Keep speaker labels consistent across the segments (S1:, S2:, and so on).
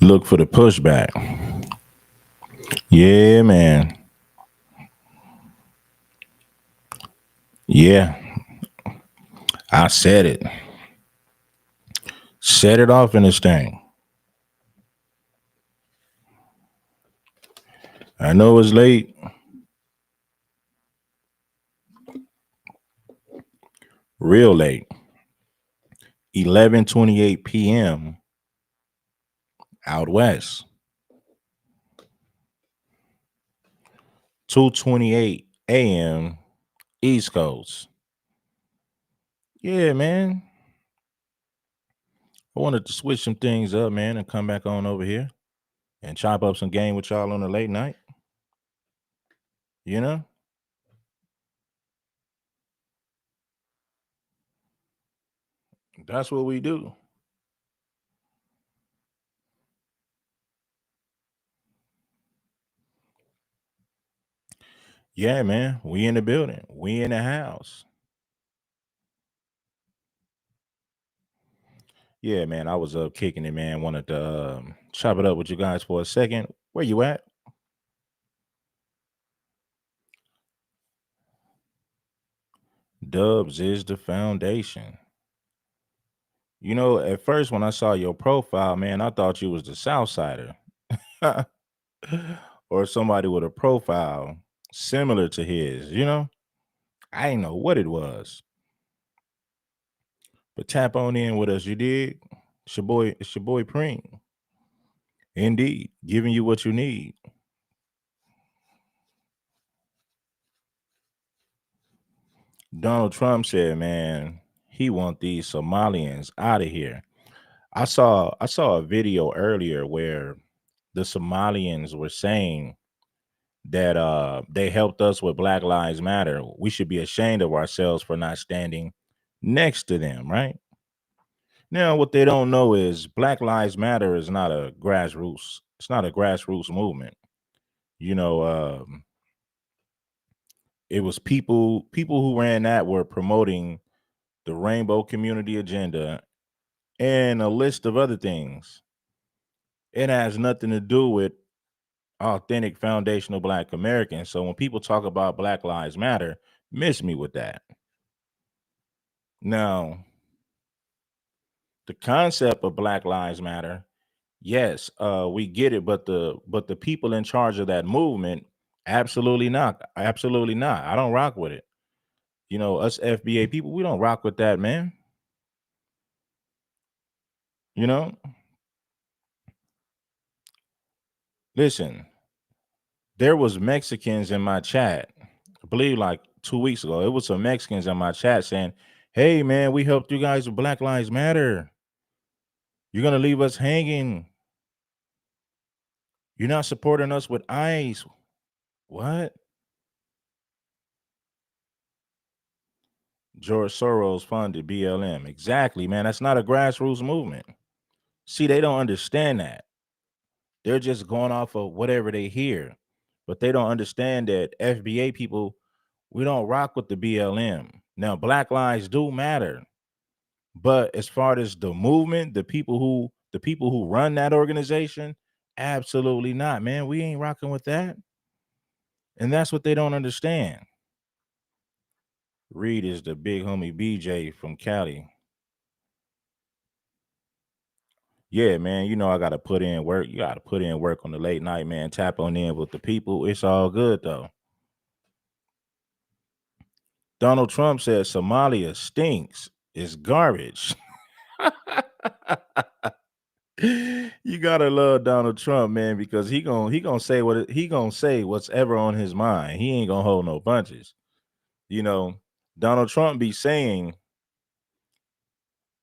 S1: Look for the pushback. Yeah, man. Yeah, I said it. Set it off in this thing. I know it's late. Real late. 11:28 p.m. out west. 2:28 a.m. East Coast. Yeah, man. I wanted to switch some things up, man, and come back on over here and chop up some game with y'all on the late night. You know? That's what we do. Yeah, man. We in the building. We in the house. Yeah, man. I was up kicking it, man. Wanted to chop it up with you guys for a second. Where you at? Dubs is the foundation. You know, at first when I saw your profile, man, I thought you was the Southsider. Or somebody with a profile similar to his, you know? I didn't know what it was. But tap on in with us, you dig? It's your boy Preem. Indeed. Giving you what you need. Donald Trump said, man, he want these Somalians out of here. I saw a video earlier where the Somalians were saying that they helped us with Black Lives Matter. We should be ashamed of ourselves for not standing next to them, right? Now, what they don't know is Black Lives Matter is not a grassroots. It's not a grassroots movement. You know, it was people who ran that were promoting the rainbow community agenda and a list of other things. It has nothing to do with authentic foundational Black Americans. So when people talk about Black Lives Matter, miss me with that. Now, the concept of Black Lives Matter, yes, we get it, but the people in charge of that movement, absolutely not, absolutely not. I don't rock with it. You know, us FBA people, we don't rock with that, man. You know, listen, there was Mexicans in my chat, I believe like 2 weeks ago. It was some Mexicans in my chat saying, "Hey, man, we helped you guys with Black Lives Matter. You're gonna leave us hanging. You're not supporting us with ICE." What? George Soros funded BLM. Exactly, man. That's not a grassroots movement. See, they don't understand that. They're just going off of whatever they hear, but they don't understand that FBA people, we don't rock with the BLM. Now, Black lives do matter, but as far as the movement, the people who run that organization, absolutely not, man. We ain't rocking with that, and that's what they don't understand. Reed is the big homie BJ from Cali. Yeah, man. You know I gotta put in work. You gotta put in work on the late night, man. Tap on in with the people. It's all good though. Donald Trump said Somalia stinks. It's garbage. You gotta love Donald Trump, man, because he gonna say he gonna say what's ever on his mind. He ain't gonna hold no punches. You know, Donald Trump be saying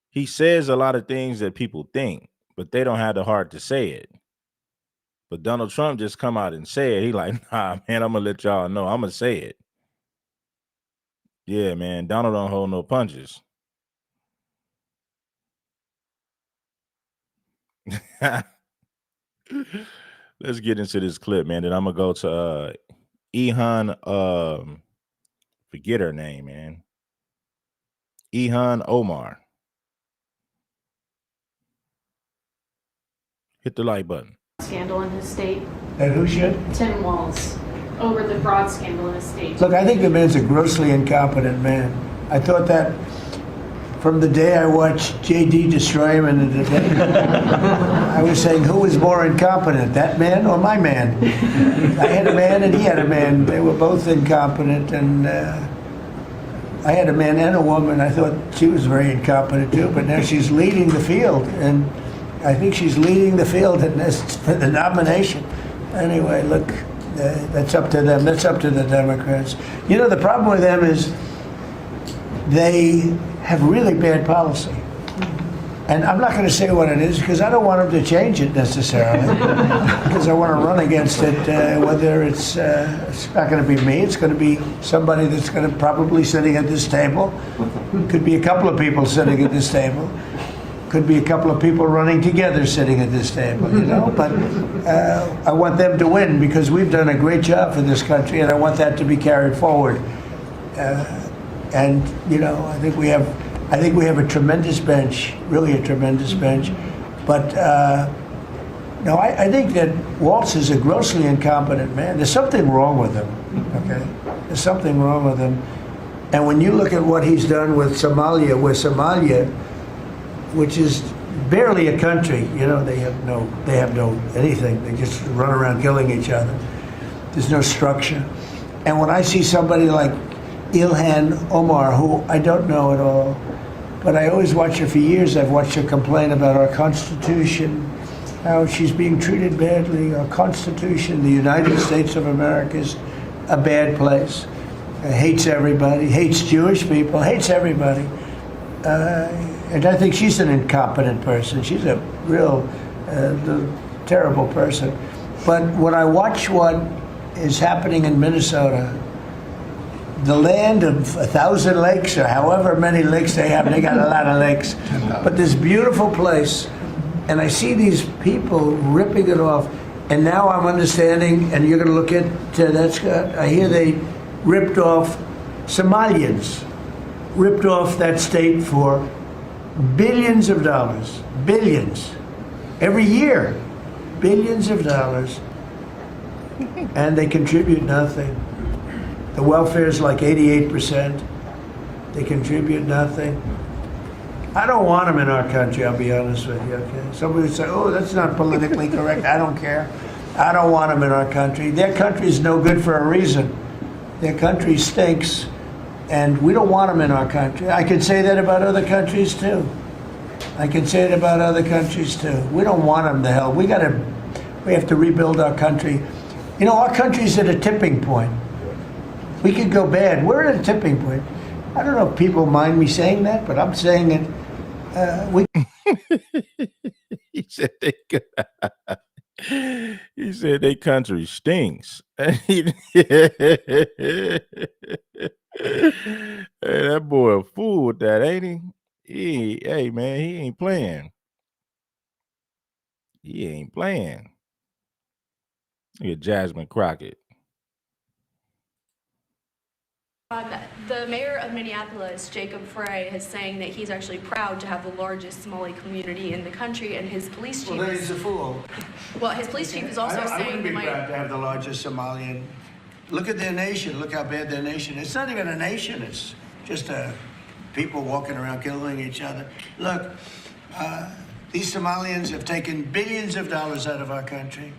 S1: he says a lot of things that people think, but they don't have the heart to say it. But Donald Trump just come out and say it. He like, nah, man, I'm gonna let y'all know. I'm gonna say it. Yeah, man. Donald don't hold no punches. Let's get into this clip, man. Then I'm gonna go to Ilhan. Forget her name, man. Ilhan Omar. Hit the like button.
S2: Scandal in his state.
S3: And who should?
S2: Tim Walz, over the fraud scandal in his state.
S3: Look, I think the man's a grossly incompetent man. I thought that from the day I watched JD destroy him in the debate. I was saying, who was more incompetent, that man or my man? I had a man and he had a man. They were both incompetent, and I had a man and a woman. I thought she was very incompetent too, but now she's leading the field, and I think she's leading the field in this for the nomination. Anyway, look, that's up to them. That's up to the Democrats. You know, the problem with them is they have really bad policy. And I'm not going to say what it is because I don't want them to change it necessarily. Because I want to run against it, whether it's not going to be me, it's going to be somebody that's going to probably sitting at this table. Could be a couple of people sitting at this table. Could be a couple of people running together sitting at this table, you know. But I want them to win because we've done a great job for this country, and I want that to be carried forward. And you know, I think we have a tremendous bench, really a tremendous bench. But no, I think that Walz is a grossly incompetent man. There's something wrong with him. Okay, there's something wrong with him. And when you look at what he's done with Somalia, which is barely a country, you know, they have no anything. They just run around killing each other. There's no structure. And when I see somebody like Ilhan Omar, who I don't know at all, but I always watch her for years. I've watched her complain about our Constitution, how she's being treated badly. Our Constitution, the United States of America, is a bad place. Hates everybody, hates Jewish people, hates everybody. And I think she's an incompetent person. She's a real terrible person. But when I watch what is happening in Minnesota, the land of 1,000 lakes, or however many lakes they have, they got a lot of lakes, but this beautiful place, and I see these people ripping it off, and now I'm understanding, and you're going to look at that, Scott, I hear they ripped off Somalians, ripped off that state for billions of dollars, billions, every year, billions of dollars, and they contribute nothing. The welfare is like 88%. They contribute nothing. I don't want them in our country, I'll be honest with you, okay? Somebody would say, oh, that's not politically correct. I don't care. I don't want them in our country. Their country is no good for a reason. Their country stinks, and we don't want them in our country. I can say that about other countries, too. I can say it about other countries, too. We don't want them to hell. We have to rebuild our country. You know, our country's at a tipping point. We could go bad. We're at a tipping point. I don't know if people mind me saying that, but I'm saying it.
S1: He said he said they country stinks. Hey, that boy a fool with that, ain't he? Hey man, he ain't playing. He ain't playing. Look at Jasmine Crockett.
S4: The mayor of Minneapolis, Jacob Frey, is saying that he's actually proud to have the largest Somali community in the country, and his police chief.
S3: Well, then he's a fool.
S4: Well, his police chief is also
S3: I
S4: saying
S3: wouldn't be proud to have the largest Somalian. Look at their nation. Look how bad their nation is. It's not even a nation. It's just people walking around killing each other. Look, these Somalians have taken billions of dollars out of our country.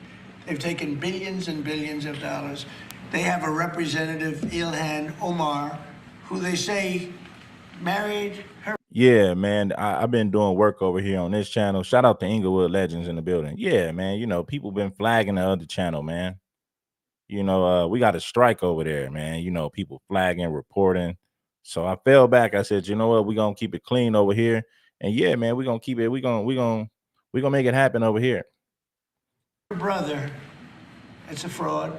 S3: They've taken billions and billions of dollars. They have a representative, Ilhan Omar, who they say married her.
S1: Yeah, man, I've been doing work over here on this channel. Shout out to Inglewood Legends in the building. Yeah, man, you know, people been flagging the other channel, man. You know, we got a strike over there, man. You know, people flagging, reporting. So I fell back. I said, you know what, we're gonna keep it clean over here. And yeah, man, we're gonna keep it, we're gonna make it happen over here.
S3: Her brother, it's a fraud.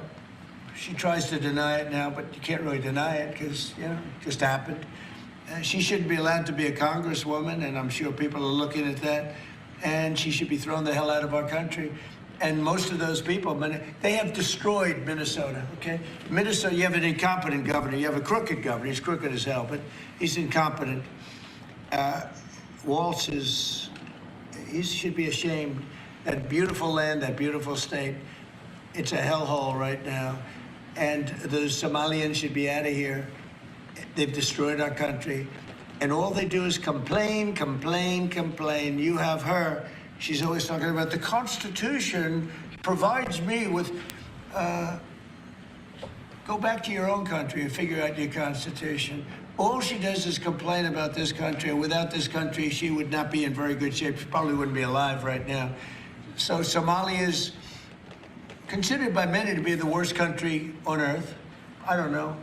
S3: She tries to deny it now, but you can't really deny it because, you know, it just happened. She shouldn't be allowed to be a congresswoman, and I'm sure people are looking at that. And she should be thrown the hell out of our country. And most of those people, they have destroyed Minnesota, okay? Minnesota, you have an incompetent governor. You have a crooked governor. He's crooked as hell, but he's incompetent. Walz he should be ashamed. That beautiful land, that beautiful state, it's a hellhole right now. And the Somalians should be out of here. They've destroyed our country. And all they do is complain, complain, complain. You have her. She's always talking about the Constitution provides me with... Go back to your own country and figure out your Constitution. All she does is complain about this country. And without this country, she would not be in very good shape. She probably wouldn't be alive right now. So Somalia is considered by many to be the worst country on earth. I don't know.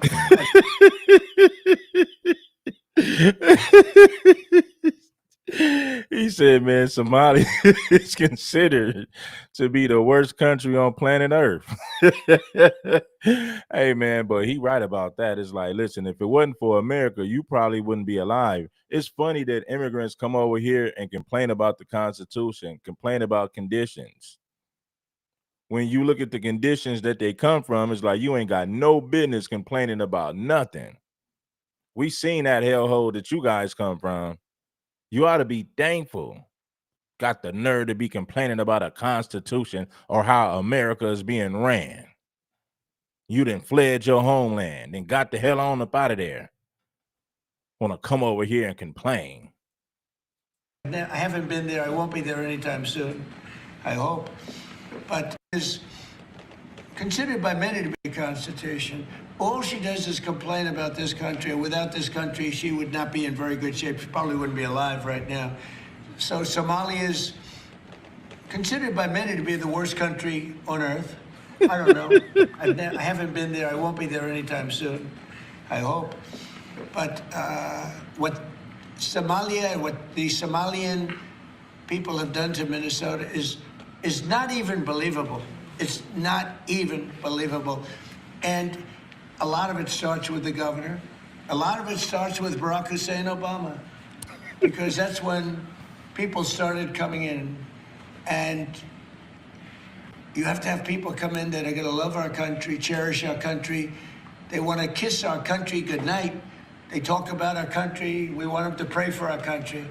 S1: He said, man, Somalia is considered to be the worst country on planet Earth. Hey, man, but he right about that. It's like, listen, if it wasn't for America, you probably wouldn't be alive. It's funny that immigrants come over here and complain about the Constitution, complain about conditions. When you look at the conditions that they come from, it's like you ain't got no business complaining about nothing. We seen that hellhole that you guys come from. You ought to be thankful. Got the nerve to be complaining about a constitution or how America is being ran. You done fled your homeland and got the hell on up out of there. Want to come over here and complain.
S3: I haven't been there. I won't be there anytime soon, I hope. But is considered by many to be a Constitution. All she does is complain about this country. And without this country, she would not be in very good shape. She probably wouldn't be alive right now. So Somalia is considered by many to be the worst country on earth. I don't know. I haven't been there. I won't be there anytime soon, I hope. But what the Somalian people have done to Minnesota is not even believable. It's not even believable. And a lot of it starts with the governor. A lot of it starts with Barack Hussein Obama, because that's when people started coming in. And you have to have people come in that are going to love our country, cherish our country. They want to kiss our country goodnight. They talk about our country. We want them to pray for our country.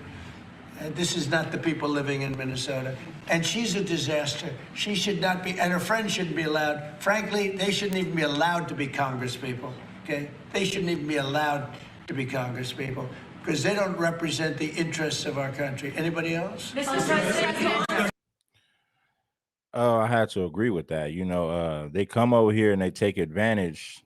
S3: This is not the people living in Minnesota. And she's a disaster. She should not be, and her friends shouldn't be allowed. Frankly, they shouldn't even be allowed to be congresspeople, okay? They shouldn't even be allowed to be congresspeople because they don't represent the interests of our country. Anybody else?
S2: Mr. President.
S1: Oh, I had to agree with that. You know, they come over here and they take advantage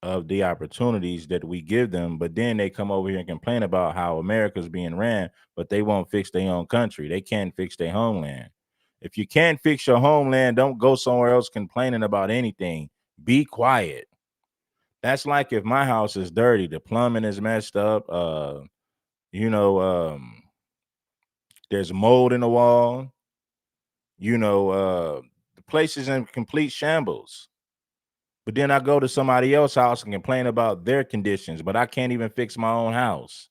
S1: of the opportunities that we give them, but then they come over here and complain about how America's being ran, but they won't fix their own country. They can't fix their homeland. If you can't fix your homeland, don't go somewhere else complaining about anything. Be quiet. That's like if my house is dirty, the plumbing is messed up, there's mold in the wall, the place is in complete shambles. But then I go to somebody else's house and complain about their conditions, but I can't even fix my own house.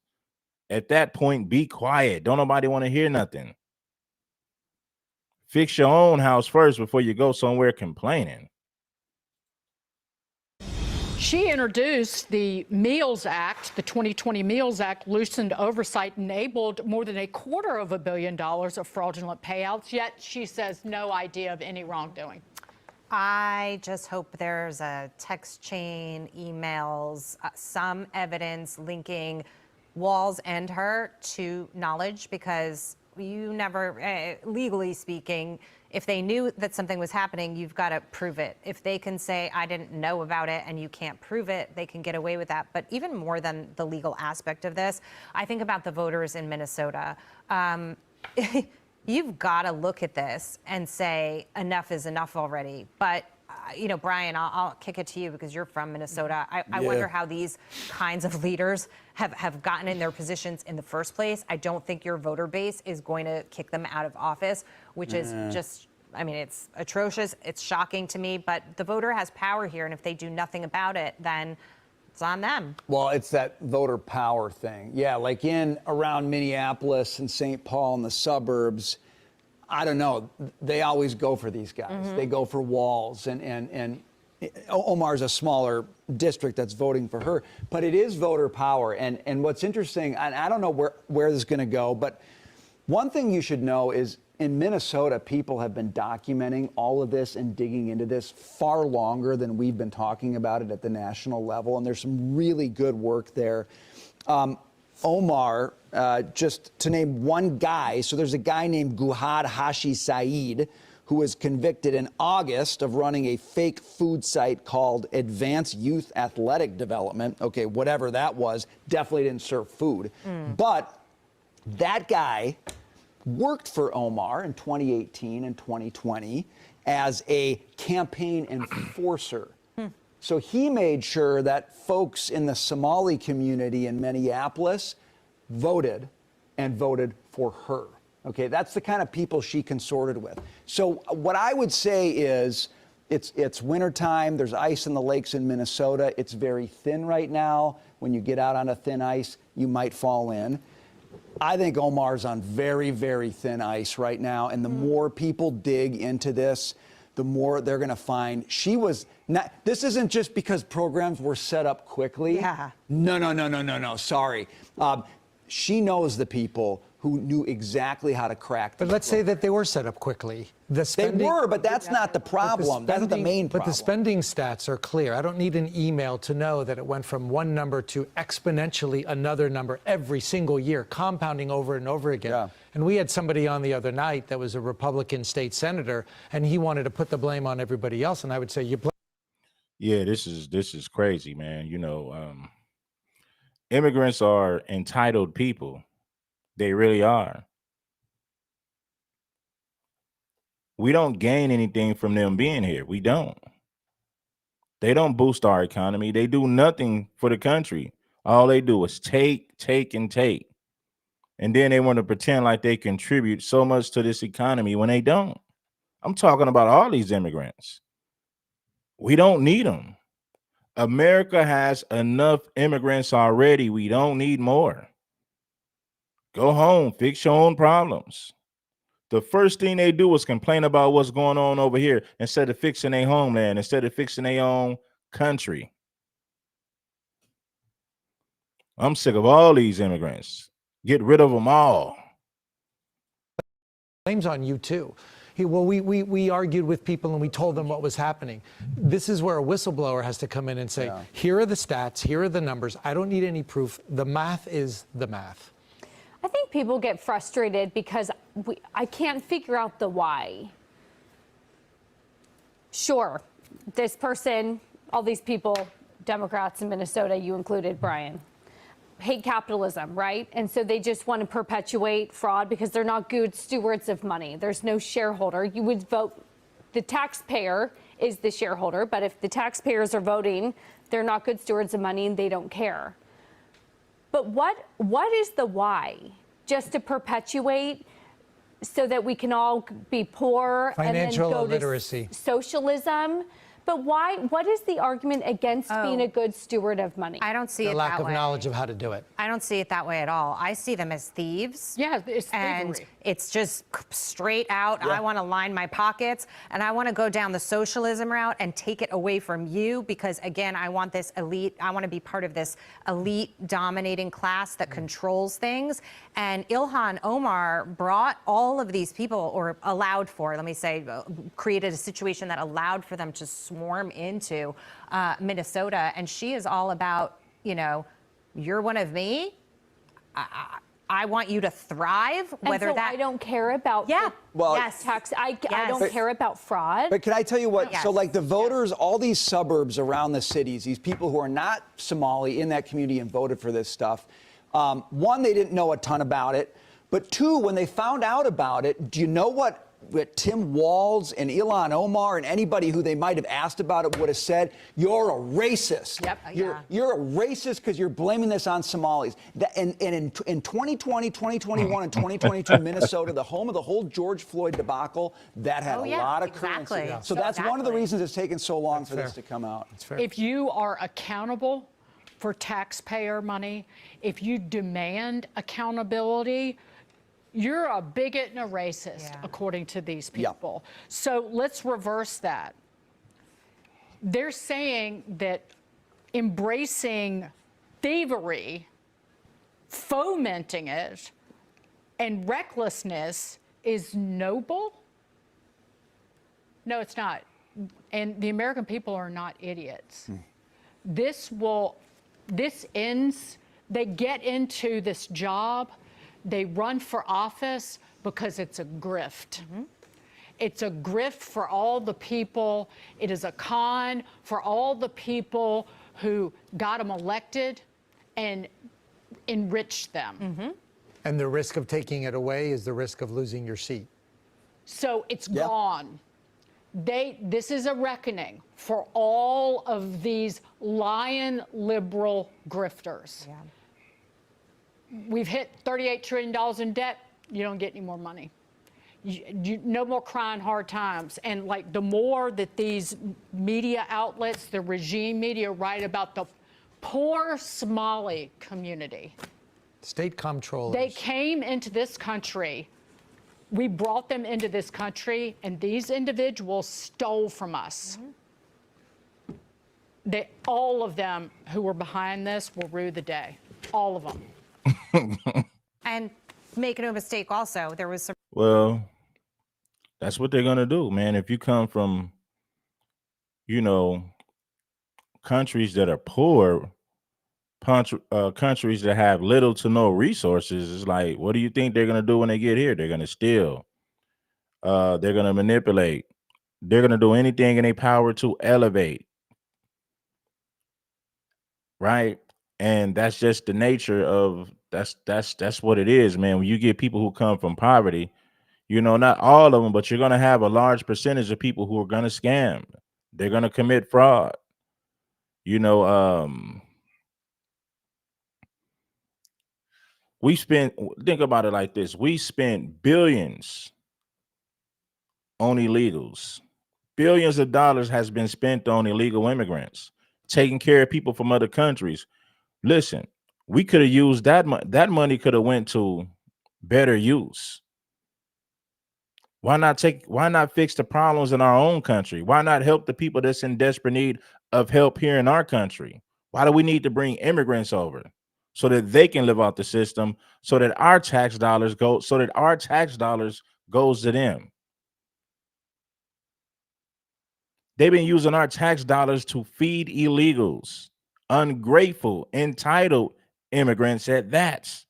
S1: At that point, be quiet. Don't nobody want to hear nothing. Fix your own house first before you go somewhere complaining.
S5: She introduced the Meals Act, the 2020 Meals Act, loosened oversight, enabled more than $250 million of fraudulent payouts, yet she says no idea of any wrongdoing.
S6: I just hope there's a text chain, emails, some evidence linking Walz and her to knowledge, because you never, legally speaking, if they knew that something was happening, you've got to prove it. If they can say, I didn't know about it, and you can't prove it, they can get away with that. But even more than the legal aspect of this, I think about the voters in Minnesota. You've got to look at this and say enough is enough already. But, Brian, I'll kick it to you because you're from Minnesota. I wonder how these kinds of leaders have gotten in their positions in the first place. I don't think your voter base is going to kick them out of office, which is just, it's atrocious. It's shocking to me. But the voter has power here. And if they do nothing about it, then it's on them.
S7: Well, it's that voter power thing. Yeah, like around Minneapolis and St. Paul and the suburbs, I don't know, they always go for these guys. Mm-hmm. They go for Walz, and Omar's a smaller district that's voting for her, but it is voter power. And what's interesting, and I don't know where this is going to go, but one thing you should know is in Minnesota, people have been documenting all of this and digging into this far longer than we've been talking about it at the national level. And there's some really good work there. Omar, just to name one guy, so there's a guy named Guhad Hashi Saeed who was convicted in August of running a fake food site called Advanced Youth Athletic Development. Okay, whatever that was, definitely didn't serve food. But that guy worked for Omar in 2018 and 2020 as a campaign enforcer. So he made sure that folks in the Somali community in Minneapolis voted and voted for her. Okay, that's the kind of people she consorted with. So what I would say is it's wintertime. There's ice in the lakes in Minnesota. It's very thin right now. When you get out on a thin ice, you might fall in. I think Omar's on very, very thin ice right now. And the more people dig into this, the more they're going to find she was not. This isn't just because programs were set up quickly.
S6: Yeah.
S7: No. Sorry. She knows the people who knew exactly how to crack.
S8: But let's say that they were set up quickly. The spending,
S7: they were, but that's not the problem. That's not the main problem.
S8: But the spending stats are clear. I don't need an email to know that it went from one number to exponentially another number every single year, compounding over and over again.
S7: Yeah.
S8: And we had somebody on the other night that was a Republican state senator, and he wanted to put the blame on everybody else. And I would say, you blame.
S1: Yeah, this is crazy, man. You know, immigrants are entitled people. They really are. We don't gain anything from them being here. We don't. They don't boost our economy. They do nothing for the country. All they do is take, and take. And then they want to pretend like they contribute so much to this economy when they don't. I'm talking about all these immigrants. We don't need them. America has enough immigrants already. We don't need more. Go home, fix your own problems. The first thing they do is complain about what's going on over here instead of fixing their homeland, instead of fixing their own country. I'm sick of all these immigrants. Get rid of them all.
S8: Blame's on you too. We argued with people and we told them what was happening. This is where a whistleblower has to come in and say, here are the stats, here are the numbers. I don't need any proof. The math is the math.
S9: I think people get frustrated because I can't figure out the why. Sure, this person, all these people, Democrats in Minnesota, you included, Brian, hate capitalism, right? And so they just want to perpetuate fraud because they're not good stewards of money. There's no shareholder. You would vote, the taxpayer is the shareholder, but if the taxpayers are voting, they're not good stewards of money and they don't care. But what is the why? Just to perpetuate so that we can all be poor
S8: Financial
S9: and then go
S8: illiteracy.
S9: to socialism? But why? What is the argument against being a good steward of money?
S6: I don't see it
S8: The lack
S6: that
S8: of
S6: way.
S8: knowledge of how to do it.
S6: I don't see it that way at all. I see them as thieves.
S5: Yeah, it's
S6: And
S5: thievery.
S6: it's just straight out, I want to line my pockets and I want to go down the socialism route and take it away from you because, again, I want this elite, I want to be part of this elite dominating class that controls things. And Ilhan Omar brought all of these people, or allowed for, let me say, created a situation that allowed for them to swarm into Minnesota. And she is all about, you know, you're one of me. I want you to thrive, whether
S9: and so
S6: that.
S9: I don't care about
S6: yes.
S9: tax. I
S6: Yes.
S9: don't care about fraud.
S7: But can I tell you what?
S6: Yes.
S7: So, like the voters, all these suburbs around the cities, these people who are not Somali in that community and voted for this stuff, one, they didn't know a ton about it. But two, when they found out about it, do you know what Tim Walz and Ilhan Omar and anybody who they might have asked about it would have said? You're a racist.
S6: Yep.
S7: You're a racist because you're blaming this on Somalis. And in 2020, 2021, and 2022, Minnesota, the home of the whole George Floyd debacle, that had a lot of currency.
S6: exactly.
S7: So that's one of the
S6: Exactly.
S7: reasons it's taken so long
S8: That's
S7: for this
S8: fair.
S7: to come out.
S8: That's fair.
S5: If you are accountable for taxpayer money, if you demand accountability, you're a bigot and a racist, according to these people. So let's reverse that. They're saying that embracing thievery, fomenting it, and recklessness is noble. No, it's not. And the American people are not idiots. This ends, they get into this job, they run for office because it's a grift. It's a grift for all the people. It is a con for all the people who got them elected and enriched them.
S8: And the risk of taking it away is the risk of losing your seat.
S5: So it's gone. This is a reckoning for all of these lying liberal grifters. We've hit $38 trillion in debt. You don't get any more money. No more crying hard times. And like the more that these media outlets, the regime media, write about the poor Somali community.
S8: State comptrollers.
S5: They came into this country. We brought them into this country, and these individuals stole from us. All of them who were behind this will rue the day. All of them.
S6: And make no mistake, also, there was some.
S1: Well, that's what they're going to do, man. If you come from, countries that are poor, countries that have little to no resources, it's like, what do you think they're going to do when they get here? They're going to steal. They're going to manipulate. They're going to do anything in their power to elevate. Right? And that's just the nature of that's what it is, man. When you get people who come from poverty, not all of them, but you're going to have a large percentage of people who are going to scam. They're going to commit fraud. Think about it like this. We spent billions on illegals. Billions of dollars has been spent on illegal immigrants, taking care of people from other countries. Listen, we could have used that money. That money could have went to better use. Why not fix the problems in our own country? Why not help the people that's in desperate need of help here in our country? Why do we need to bring immigrants over so that they can live out the system, so that our tax dollars goes to them? They've been using our tax dollars to feed illegals, ungrateful, entitled immigrants at that.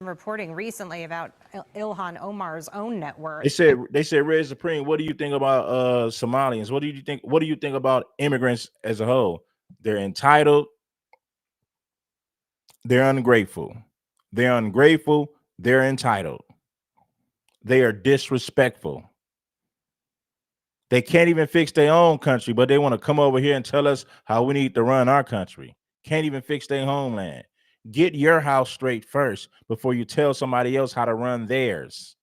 S6: Reporting recently about Ilhan Omar's own net worth.
S1: They said, Red Supreme, what do you think about Somalians? What do you think about immigrants as a whole? They're entitled. They're ungrateful. They're ungrateful. They're entitled. They are disrespectful. They can't even fix their own country, but they want to come over here and tell us how we need to run our country. Can't even fix their homeland. Get your house straight first before you tell somebody else how to run theirs.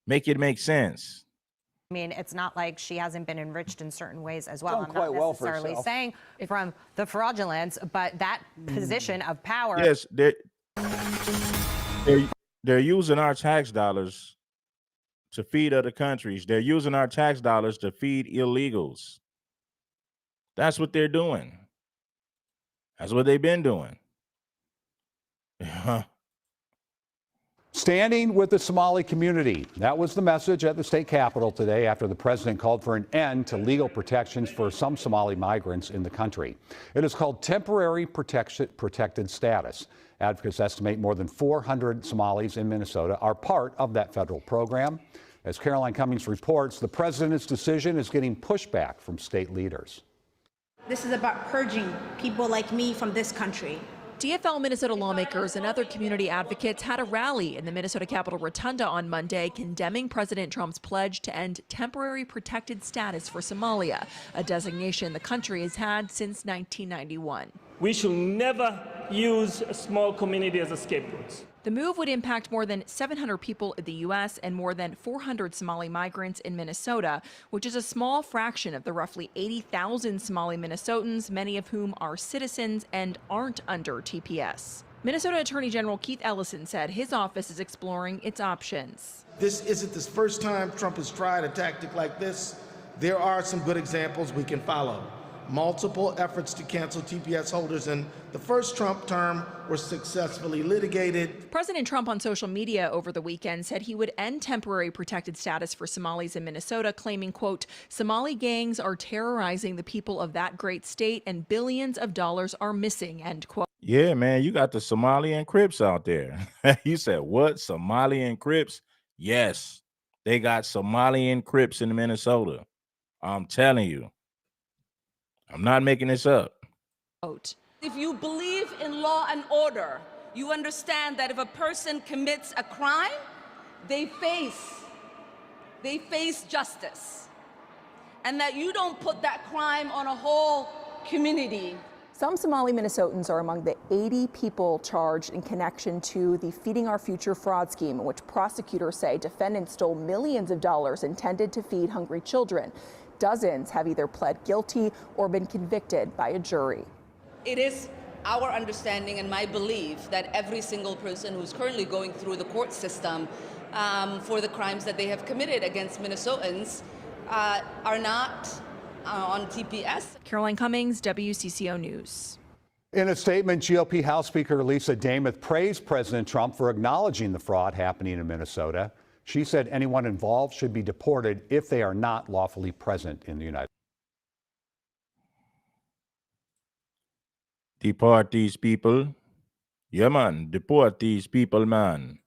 S1: Make it make sense.
S6: I mean, it's not like she hasn't been enriched in certain ways as well.
S7: Done
S6: I'm
S7: quite
S6: not
S7: well for
S6: necessarily
S7: herself.
S6: saying from the fraudulence, but that position of power.
S1: Yes, they're using our tax dollars to feed other countries. They're using our tax dollars to feed illegals. That's what they're doing. That's what they've been doing.
S10: Standing with the Somali community. That was the message at the state capitol today after the president called for an end to legal protections for some Somali migrants in the country. It is called temporary protected status. Advocates estimate more than 400 Somalis in Minnesota are part of that federal program. As Caroline Cummings reports, the president's decision is getting pushback from state leaders.
S11: This is about purging people like me from this country.
S12: DFL Minnesota lawmakers and other community advocates had a rally in the Minnesota Capitol Rotunda on Monday condemning President Trump's pledge to end temporary protected status for Somalia, a designation the country has had since 1991.
S13: We should never use a small community as a scapegoat.
S12: The move would impact more than 700 people in the U.S. and more than 400 Somali migrants in Minnesota, which is a small fraction of the roughly 80,000 Somali Minnesotans, many of whom are citizens and aren't under TPS. Minnesota Attorney General Keith Ellison said his office is exploring its options.
S14: This isn't the first time Trump has tried a tactic like this. There are some good examples we can follow. Multiple efforts to cancel TPS holders in the first Trump term were successfully litigated.
S12: President Trump on social media over the weekend said he would end temporary protected status for Somalis in Minnesota, claiming, quote, Somali gangs are terrorizing the people of that great state and billions of dollars are missing, end quote.
S1: Yeah, man, you got the Somalian Crips out there. You said what? Somalian Crips? Yes, they got Somalian Crips in Minnesota. I'm telling you. I'm not making this up.
S15: If you believe in law and order, you understand that if a person commits a crime, they face justice. And that you don't put that crime on a whole community.
S16: Some Somali Minnesotans are among the 80 people charged in connection to the Feeding Our Future fraud scheme, in which prosecutors say defendants stole millions of dollars intended to feed hungry children. Dozens have either pled guilty or been convicted by a jury.
S15: It is our understanding and my belief that every single person who's currently going through the court system for the crimes that they have committed against Minnesotans are not on TPS.
S12: Caroline Cummings, WCCO News.
S10: In a statement, GOP House Speaker Lisa Dameth praised President Trump for acknowledging the fraud happening in Minnesota. She said anyone involved should be deported if they are not lawfully present in the United States.
S1: Deport these people. Yeah, man, deport these people, man.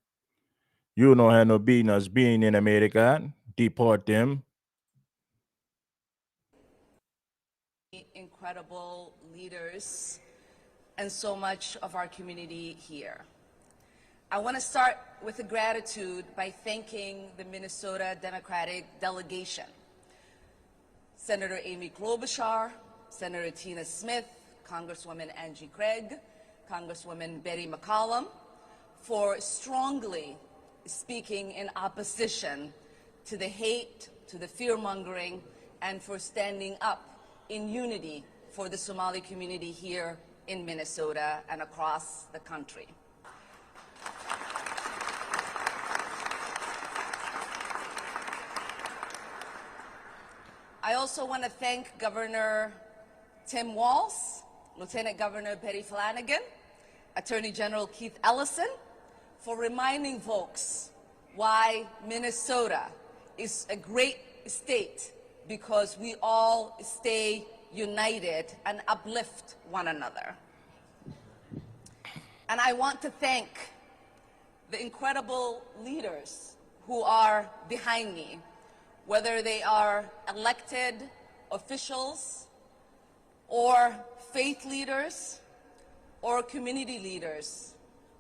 S1: You don't have no business being in America. Deport them.
S15: Incredible leaders and so much of our community here. I want to start with a gratitude by thanking the Minnesota Democratic delegation, Senator Amy Klobuchar, Senator Tina Smith, Congresswoman Angie Craig, Congresswoman Betty McCollum, for strongly speaking in opposition to the hate, to the fear-mongering, and for standing up in unity for the Somali community here in Minnesota and across the country. I also want to thank Governor Tim Walz, Lieutenant Governor Betty Flanagan, Attorney General Keith Ellison, for reminding folks why Minnesota is a great state, because we all stay united and uplift one another. And I want to thank the incredible leaders who are behind me, whether they are elected officials or faith leaders or community leaders,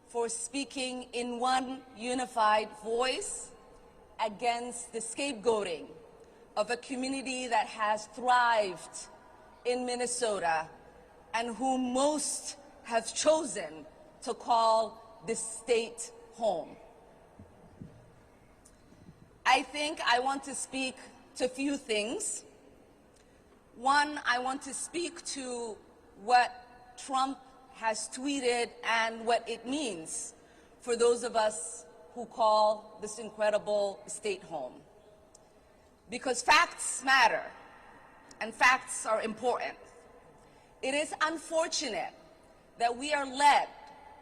S15: for speaking in one unified voice against the scapegoating of a community that has thrived in Minnesota and whom most have chosen to call this state home. I think I want to speak to a few things. One, I want to speak to what Trump has tweeted and what it means for those of us who call this incredible state home. Because facts matter, and facts are important. It is unfortunate that we are led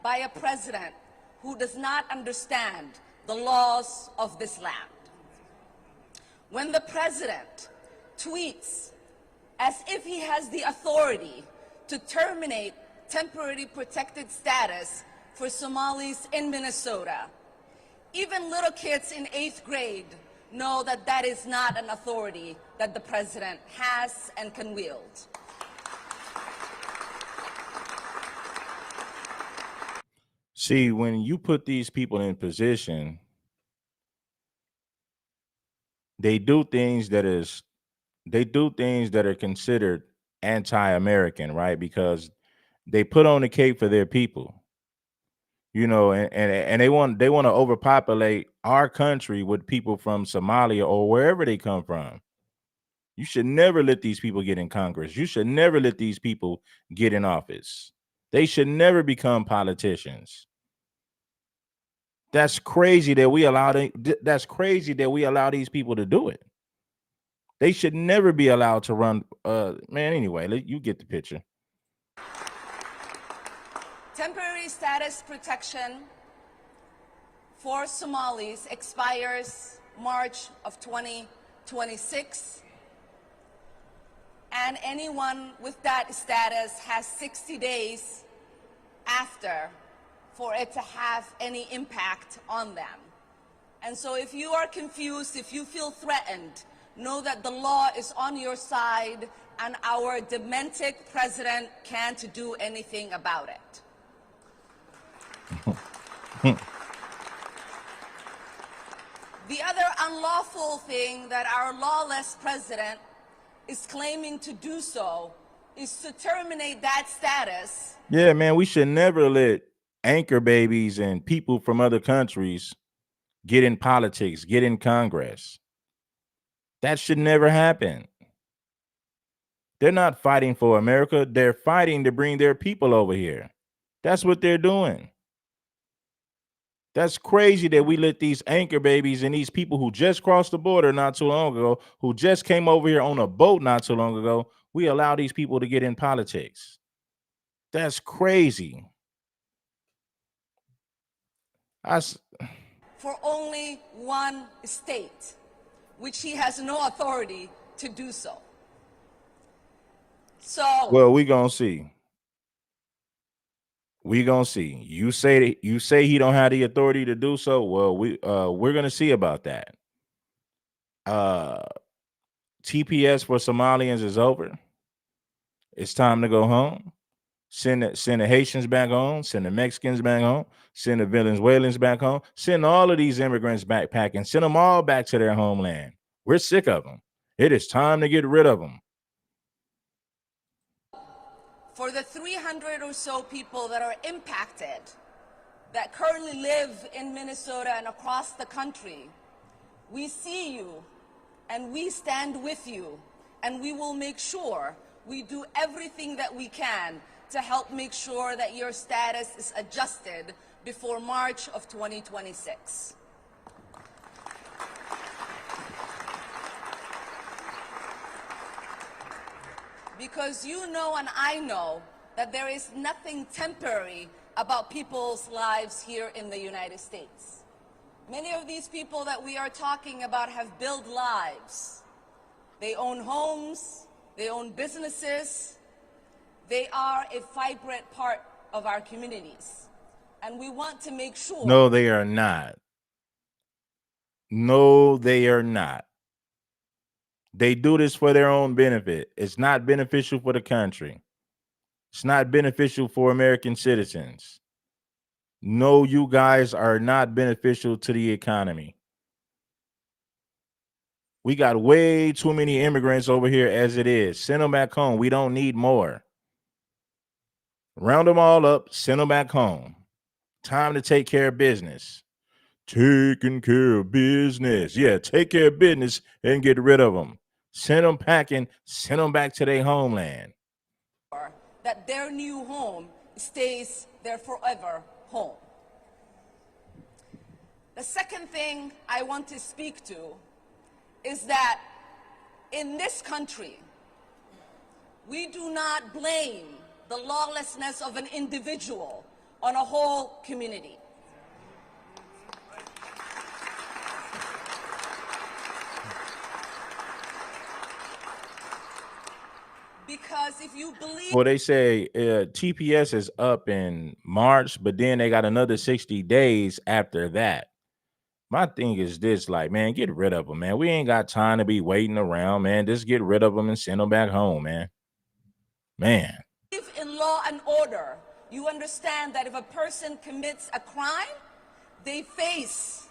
S15: by a president who does not understand the laws of this land. When the president tweets as if he has the authority to terminate temporary protected status for Somalis in Minnesota, even little kids in 8th grade know that that is not an authority that the president has and can wield.
S1: See, when you put these people in position, they do things that are considered anti-American, right? Because they put on the cape for their people, you know, and they want to overpopulate our country with people from Somalia or wherever they come from. You should never let these people get in Congress. You should never let these people get in office. They should never become politicians. That's crazy that we allow these people to do it. They should never be allowed to run. Man, anyway, you get the picture.
S15: Temporary status protection for Somalis expires March of 2026, and anyone with that status has 60 days after for it to have any impact on them. And so if you are confused, if you feel threatened, know that the law is on your side and our demented president can't do anything about it. The other unlawful thing that our lawless president is claiming to do so is to terminate that status.
S1: Yeah, man, we should never let anchor babies and people from other countries get in politics, get in Congress. That should never happen. They're not fighting for America. They're fighting to bring their people over here. That's what they're doing. That's crazy that we let these anchor babies and these people who just crossed the border not too long ago, who just came over here on a boat not too long ago, we allow these people to get in politics. That's crazy.
S15: For only one state, which he has no authority to do so.
S1: Well, we gonna see. We gonna see. You say he don't have the authority to do so. Well, we're gonna see about that. TPS for Somalians is over. It's time to go home. Send the Haitians back home. Send the Mexicans back home. Send the Venezuelans back home. Send all of these immigrants backpacking. Send them all back to their homeland. We're sick of them. It is time to get rid of them.
S15: For the 300 or so people that are impacted, that currently live in Minnesota and across the country, we see you and we stand with you, and we will make sure we do everything that we can to help make sure that your status is adjusted before March of 2026. Because you know and I know that there is nothing temporary about people's lives here in the United States. Many of these people that we are talking about have built lives. They own homes, they own businesses, they are a vibrant part of our communities. And we want to make sure—
S1: No, they are not. No, they are not. They do this for their own benefit. It's not beneficial for the country. It's not beneficial for American citizens. No, you guys are not beneficial to the economy. We got way too many immigrants over here as it is. Send them back home. We don't need more. Round them all up, send them back home. Time to take care of business. Taking care of business. Yeah, take care of business and get rid of them. Send them packing, send them back to their homeland.
S15: that their new home stays their forever home. The second thing I want to speak to is that in this country, we do not blame the lawlessness of an individual on a whole community. Because if you believe—
S1: Well, they say TPS is up in March, but then they got another 60 days after that. My thing is this, like, man, get rid of them, man. We ain't got time to be waiting around, man. Just get rid of them and send them back home, man. Man.
S15: In law and order, you understand that if a person commits a crime, they face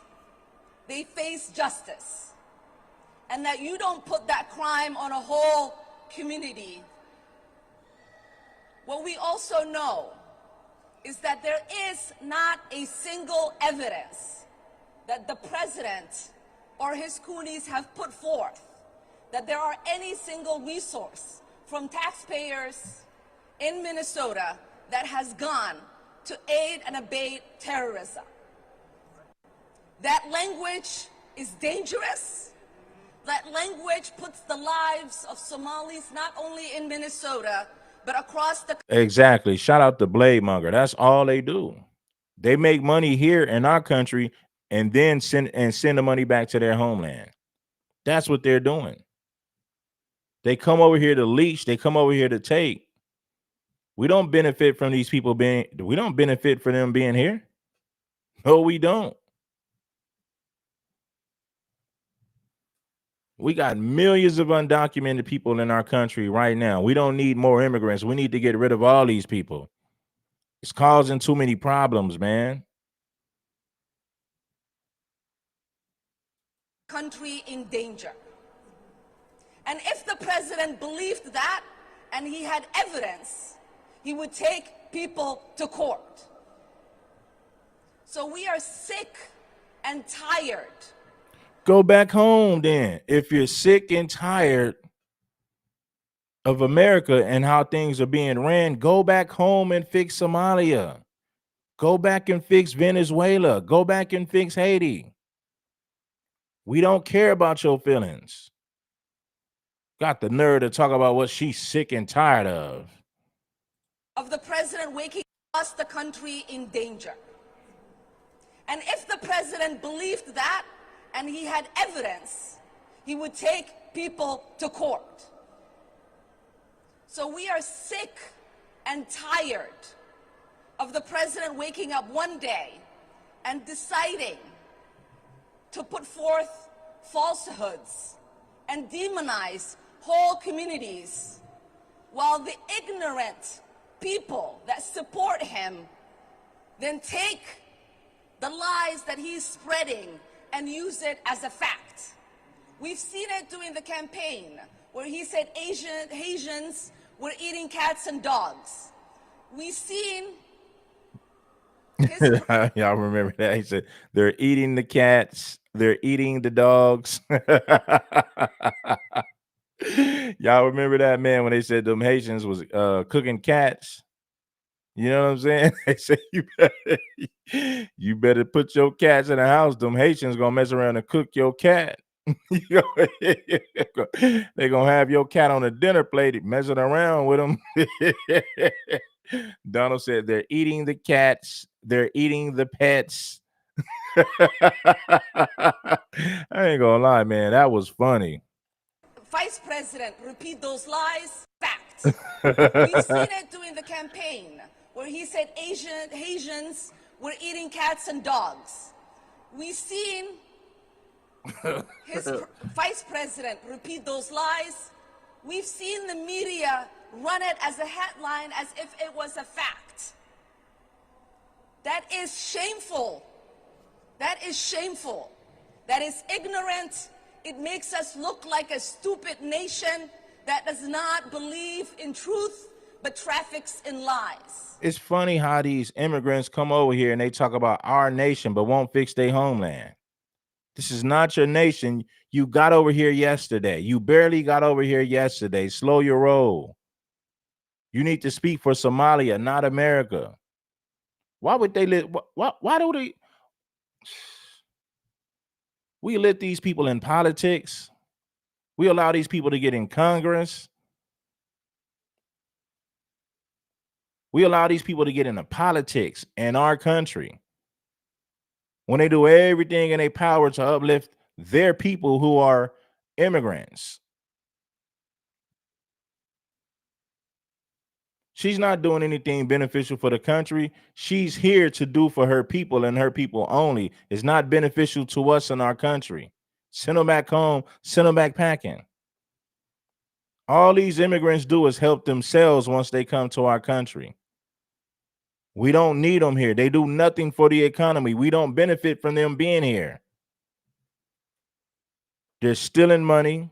S15: justice. And that you don't put that crime on a whole community. What we also know is that there is not a single evidence that the president or his coonies have put forth that there are any single resource from taxpayers in Minnesota that has gone to aid and abet terrorism. That language is dangerous. That language puts the lives of Somalis not only in Minnesota, but across the
S1: Exactly. Shout out to Blade Monger. That's all they do. They make money here in our country and then send the money back to their homeland. That's what they're doing. They come over here to leech. They come over here to take. We don't benefit from these people being. We don't benefit from them being here. No, we don't. We got millions of undocumented people in our country right now. We don't need more immigrants. We need to get rid of all these people. It's causing too many problems, man.
S15: country in danger. And if the president believed that and he had evidence, he would take people to court. So we are sick and tired.
S1: Go back home then. If you're sick and tired of America and how things are being ran, go back home and fix Somalia. Go back and fix Venezuela. Go back and fix Haiti. We don't care about your feelings. Got the nerve to talk about what she's sick and tired of.
S15: Of the president waking us, the country, in danger. And if the president believed that and he had evidence, he would take people to court. So we are sick and tired of the president waking up one day and deciding to put forth falsehoods and demonize whole communities, while the ignorant people that support him then take the lies that he's spreading and use it as a fact. We've seen it during the campaign where he said Asians were eating cats and dogs. We've seen
S1: Y'all remember that? He said they're eating the cats, they're eating the dogs. Y'all remember that, man, when they said them Haitians was cooking cats? You know what I'm saying? They say you better put your cats in the house. Them Haitians gonna mess around and cook your cat. They gonna have your cat on a dinner plate, messing around with them. Donald said they're eating the cats, they're eating the pets. I ain't gonna lie, man, that was funny.
S15: Vice President repeat those lies, facts. We've seen it during the campaign where he said Asians were eating cats and dogs. We've seen his vice president repeat those lies. We've seen the media run it as a headline as if it was a fact. That is shameful. That is shameful. That is ignorant. It makes us look like a stupid nation that does not believe in truth, but traffics in lies.
S1: It's funny how these immigrants come over here and they talk about our nation, but won't fix their homeland. This is not your nation. You got over here yesterday. You barely got over here yesterday. Slow your roll. You need to speak for Somalia, not America. Why would they let? Why do they? We let these people in politics. We allow these people to get in Congress. We allow these people to get into politics in our country when they do everything in their power to uplift their people who are immigrants. She's not doing anything beneficial for the country. She's here to do for her people and her people only. It's not beneficial to us in our country. Send them back home, send them back packing. All these immigrants do is help themselves once they come to our country. We don't need them here. They do nothing for the economy. We don't benefit from them being here. They're stealing money.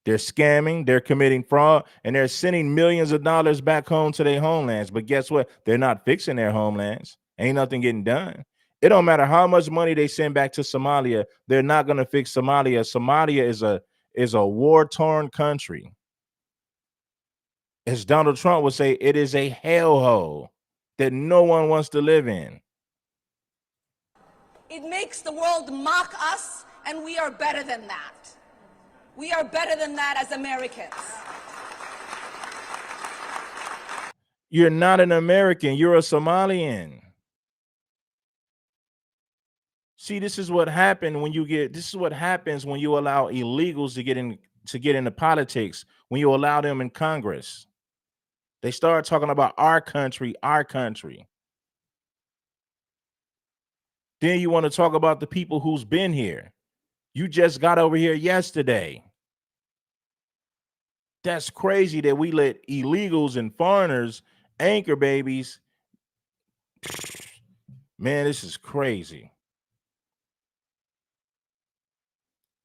S1: They're scamming, they're committing fraud, and they're sending millions of dollars back home to their homelands. But guess what? They're not fixing their homelands. Ain't nothing getting done. It don't matter how much money they send back to Somalia. They're not going to fix Somalia. Somalia is a war-torn country. As Donald Trump would say, it is a hellhole that no one wants to live in.
S15: It makes the world mock us, and we are better than that. We are better than that as Americans.
S1: You're not an American. You're a Somalian. See, this is what happened when you get. This is what happens when you allow illegals to get into politics. When you allow them in Congress, they start talking about our country, our country. Then you want to talk about the people who's been here. You just got over here yesterday. That's crazy that we let illegals and foreigners anchor babies. Man, this is crazy.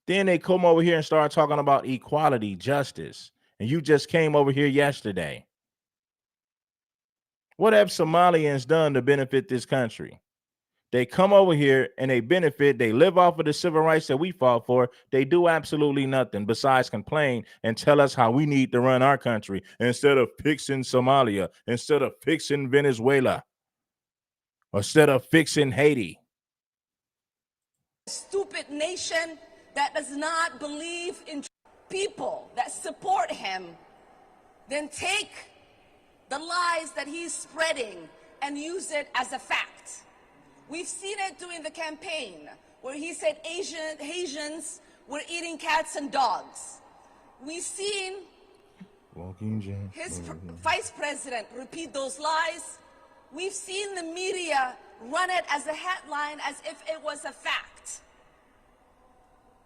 S1: Then they come over here and start talking about equality, justice. And you just came over here yesterday. What have Somalians done to benefit this country? They come over here and they benefit. They live off of the civil rights that we fought for. They do absolutely nothing besides complain and tell us how we need to run our country instead of fixing Somalia, instead of fixing Venezuela, or instead of fixing Haiti.
S15: Stupid nation that does not believe in people that support him, then take the lies that he's spreading and use it as a fact. We've seen it during the campaign where he said Asians were eating cats and dogs. We've seen his vice president repeat those lies. We've seen the media run it as a headline as if it was a fact.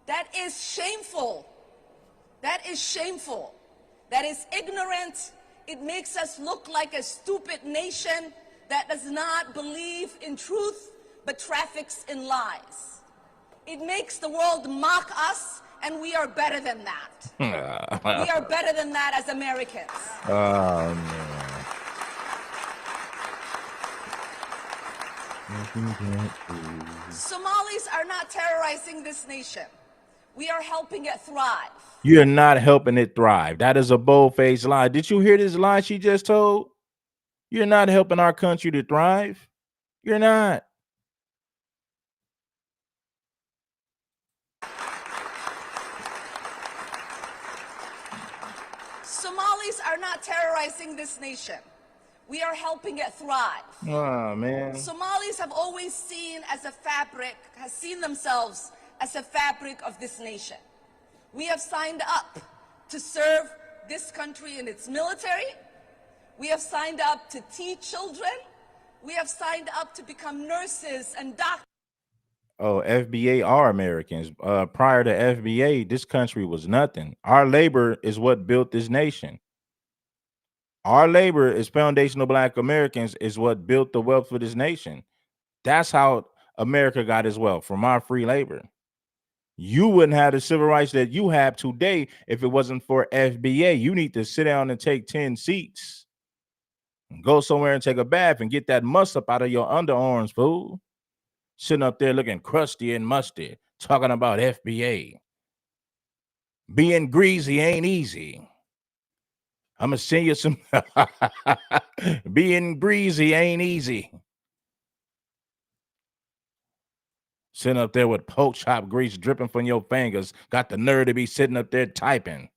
S15: That is shameful. That is shameful. That is ignorant. It makes us look like a stupid nation that does not believe in truth but traffics in lies. It makes the world mock us, and we are better than that. We are better than that as Americans.
S1: Oh, man.
S15: Somalis are not terrorizing this nation. We are helping it thrive.
S1: You're not helping it thrive. That is a bold-faced lie. Did you hear this lie she just told? You're not helping our country to thrive. You're not.
S15: Somalis are not terrorizing this nation. We are helping it thrive.
S1: Oh, man.
S15: Somalis have always seen themselves as a fabric of this nation. We have signed up to serve this country in its military. We have signed up to teach children. We have signed up to become nurses and doctors.
S1: Oh, FBA are Americans. Prior to FBA, this country was nothing. Our labor is what built this nation. Our labor as foundational Black Americans is what built the wealth for this nation. That's how America got its wealth, from our free labor. You wouldn't have the civil rights that you have today if it wasn't for FBA. You need to sit down and take 10 seats. Go somewhere and take a bath and get that must up out of your underarms, fool. Sitting up there looking crusty and musty, talking about FBA. Being greasy ain't easy. I'm going to send you some. Being greasy ain't easy. Sitting up there with pork chop grease dripping from your fingers. Got the nerve to be sitting up there typing.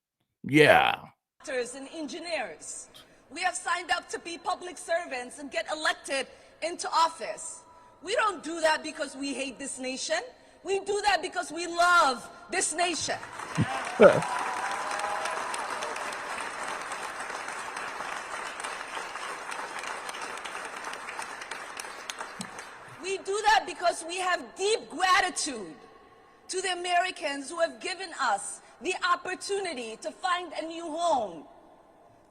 S1: Yeah.
S15: Doctors and engineers. We have signed up to be public servants and get elected into office. We don't do that because we hate this nation. We do that because we love this nation. We do that because we have deep gratitude to the Americans who have given us the opportunity to find a new home,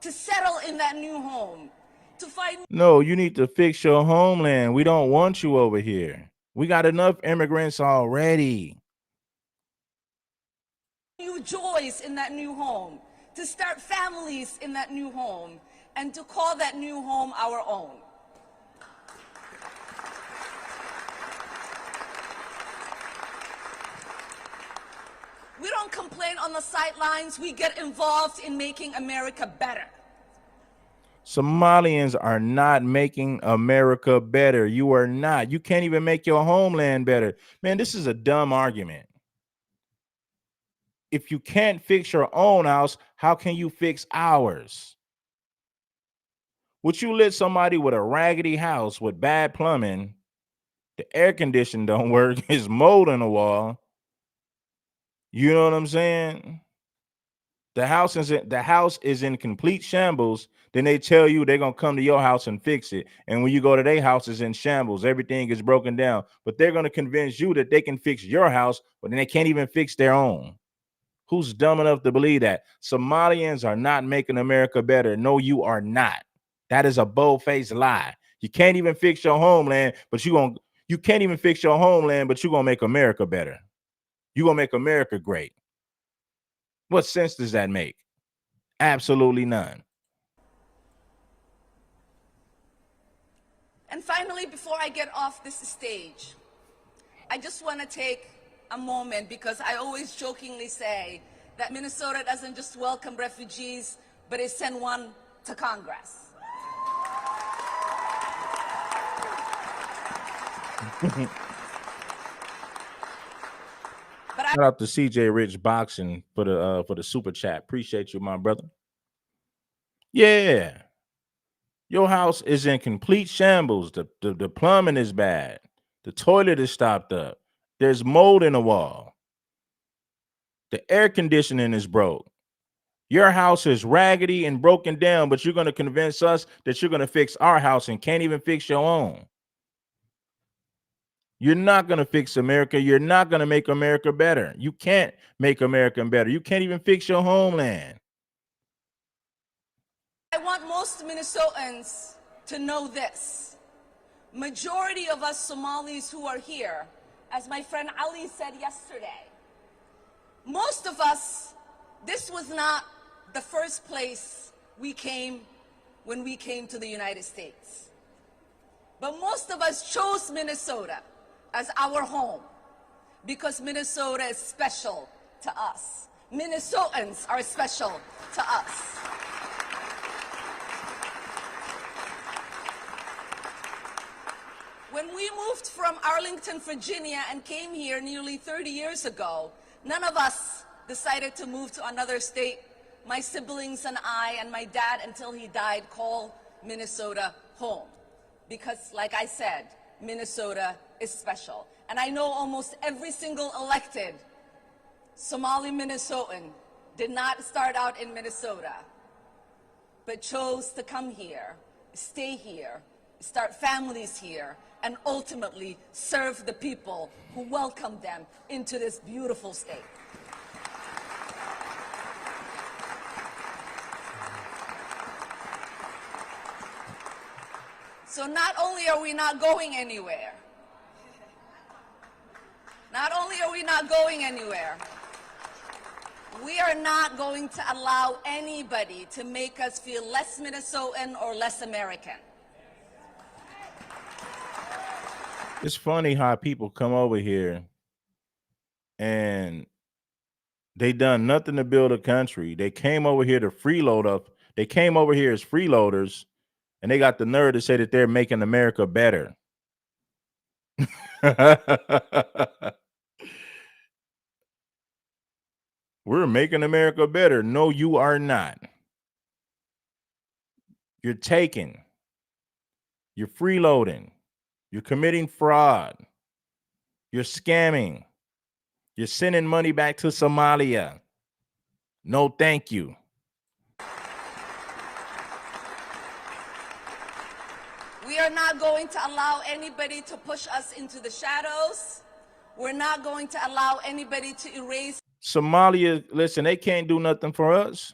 S15: to settle in that new home, to find...
S1: No, you need to fix your homeland. We don't want you over here. We got enough immigrants already.
S15: New joys in that new home, to start families in that new home, and to call that new home our own. We don't complain on the sidelines. We get involved in making America better.
S1: Somalians are not making America better. You are not. You can't even make your homeland better. Man, this is a dumb argument. if you can't fix your own house, how can you fix ours? Would you let somebody with a raggedy house with bad plumbing, the air conditioning don't work, there's mold in the wall? You know what I'm saying? The house is in complete shambles. Then they tell you they're gonna come to your house and fix it. And when you go to their house, it's in shambles. Everything is broken down. But they're gonna convince you that they can fix your house, but then they can't even fix their own. Who's dumb enough to believe that? Somalians are not making America better. No, you are not. That is a bold-faced lie. You can't even fix your homeland, but you can't even fix your homeland, but you're gonna make America better. You're gonna make America great. What sense does that make? Absolutely none.
S15: And finally, before I get off this stage, I just want to take a moment, because I always jokingly say that Minnesota doesn't just welcome refugees, but it sent one to Congress.
S1: Shout out to CJ Rich Boxing for the super chat. Appreciate you, my brother. Yeah. Your house is in complete shambles. The plumbing is bad. The toilet is stopped up. There's mold in the wall. The air conditioning is broke. Your house is raggedy and broken down, but you're going to convince us that you're going to fix our house and can't even fix your own. You're not going to fix America. You're not going to make America better. You can't make America better. You can't even fix your homeland.
S15: I want most Minnesotans to know this. Majority of us Somalis who are here, as my friend Ali said yesterday, most of us, this was not the first place we came when we came to the United States. But most of us chose Minnesota as our home because Minnesota is special to us. Minnesotans are special to us. When we moved from Arlington, Virginia and came here nearly 30 years ago, none of us decided to move to another state. My siblings and I and my dad, until he died, called Minnesota home. Because, like I said, Minnesota is special. And I know almost every single elected Somali Minnesotan did not start out in Minnesota, but chose to come here, stay here, start families here, and ultimately serve the people who welcomed them into this beautiful state. So not only are we not going anywhere, we are not going to allow anybody to make us feel less Minnesotan or less American.
S1: It's funny how people come over here and they done nothing to build a country. They came over here to freeload up. They came over here as freeloaders, and they got the nerve to say that they're making America better. We're making America better. No, you are not. You're taking. You're freeloading. You're committing fraud. You're scamming. You're sending money back to Somalia. No, thank you.
S15: We are not going to allow anybody to push us into the shadows. We're not going to allow anybody to erase.
S1: Somalia, listen, they can't do nothing for us.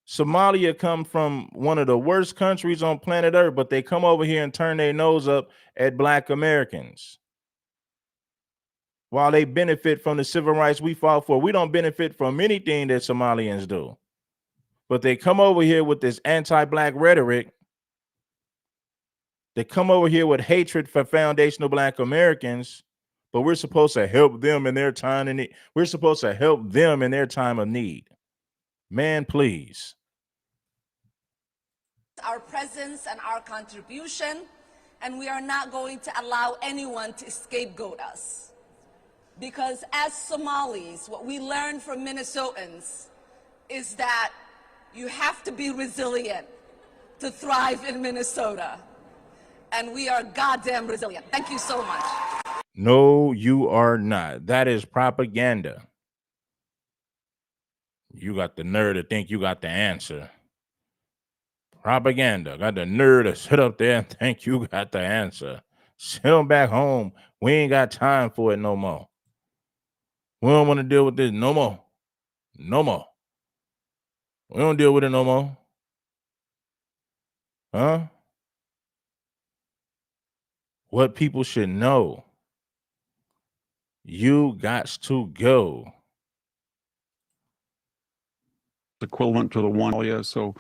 S1: Somalia come from one of the worst countries on planet Earth, but they come over here and turn their nose up at Black Americans. While they benefit from the civil rights we fought for, we don't benefit from anything that Somalians do. But they come over here with this anti-Black rhetoric. They come over here with hatred for foundational Black Americans, but we're supposed to help them in their time of need. We're supposed to help them in their time of need. Man, please.
S15: Our presence and our contribution, and we are not going to allow anyone to scapegoat us. Because as Somalis, what we learned from Minnesotans is that you have to be resilient to thrive in Minnesota. And we are goddamn resilient. Thank you so much.
S1: No, you are not. That is propaganda. You got the nerve to think you got the answer. Propaganda. Got the nerve to sit up there and think you got the answer. Sit them back home. We ain't got time for it no more. We don't want to deal with this no more. No more. We don't deal with it no more. Huh? What people should know. You got to go.
S17: Equivalent to the one. So,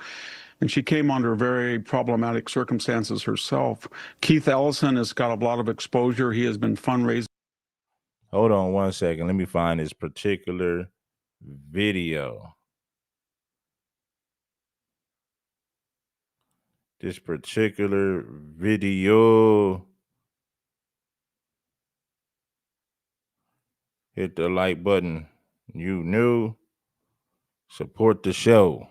S17: and she came under very problematic circumstances herself. Keith Ellison has got a lot of exposure. He has been fundraising.
S1: Hold on 1 second. Let me find this particular video. This particular video. Hit the like button. You new. Support the show.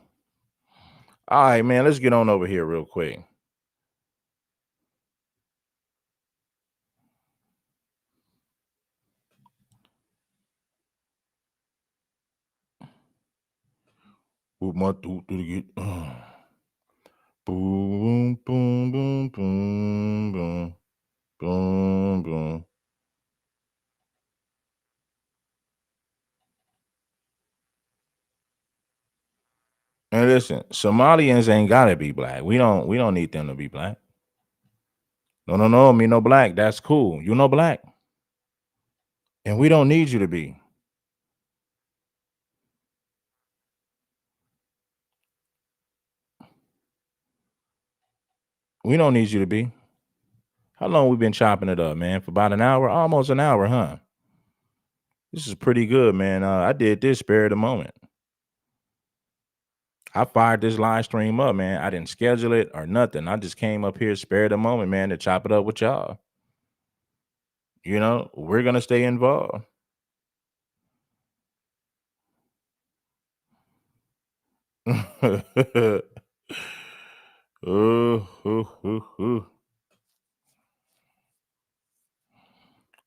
S1: All right, man. Let's get on over here real quick. Boom, boom, boom, boom, boom, boom, boom. And listen, Somalians ain't gotta be black. We don't need them to be black. No, me no black. That's cool. You no black. And we don't need you to be. We don't need you to be. How long we been chopping it up, man? For about an hour? Almost an hour, huh? This is pretty good, man. I did this spare of the moment. I fired this live stream up, man. I didn't schedule it or nothing. I just came up here spare of the moment, man, to chop it up with y'all. You know, we're going to stay involved.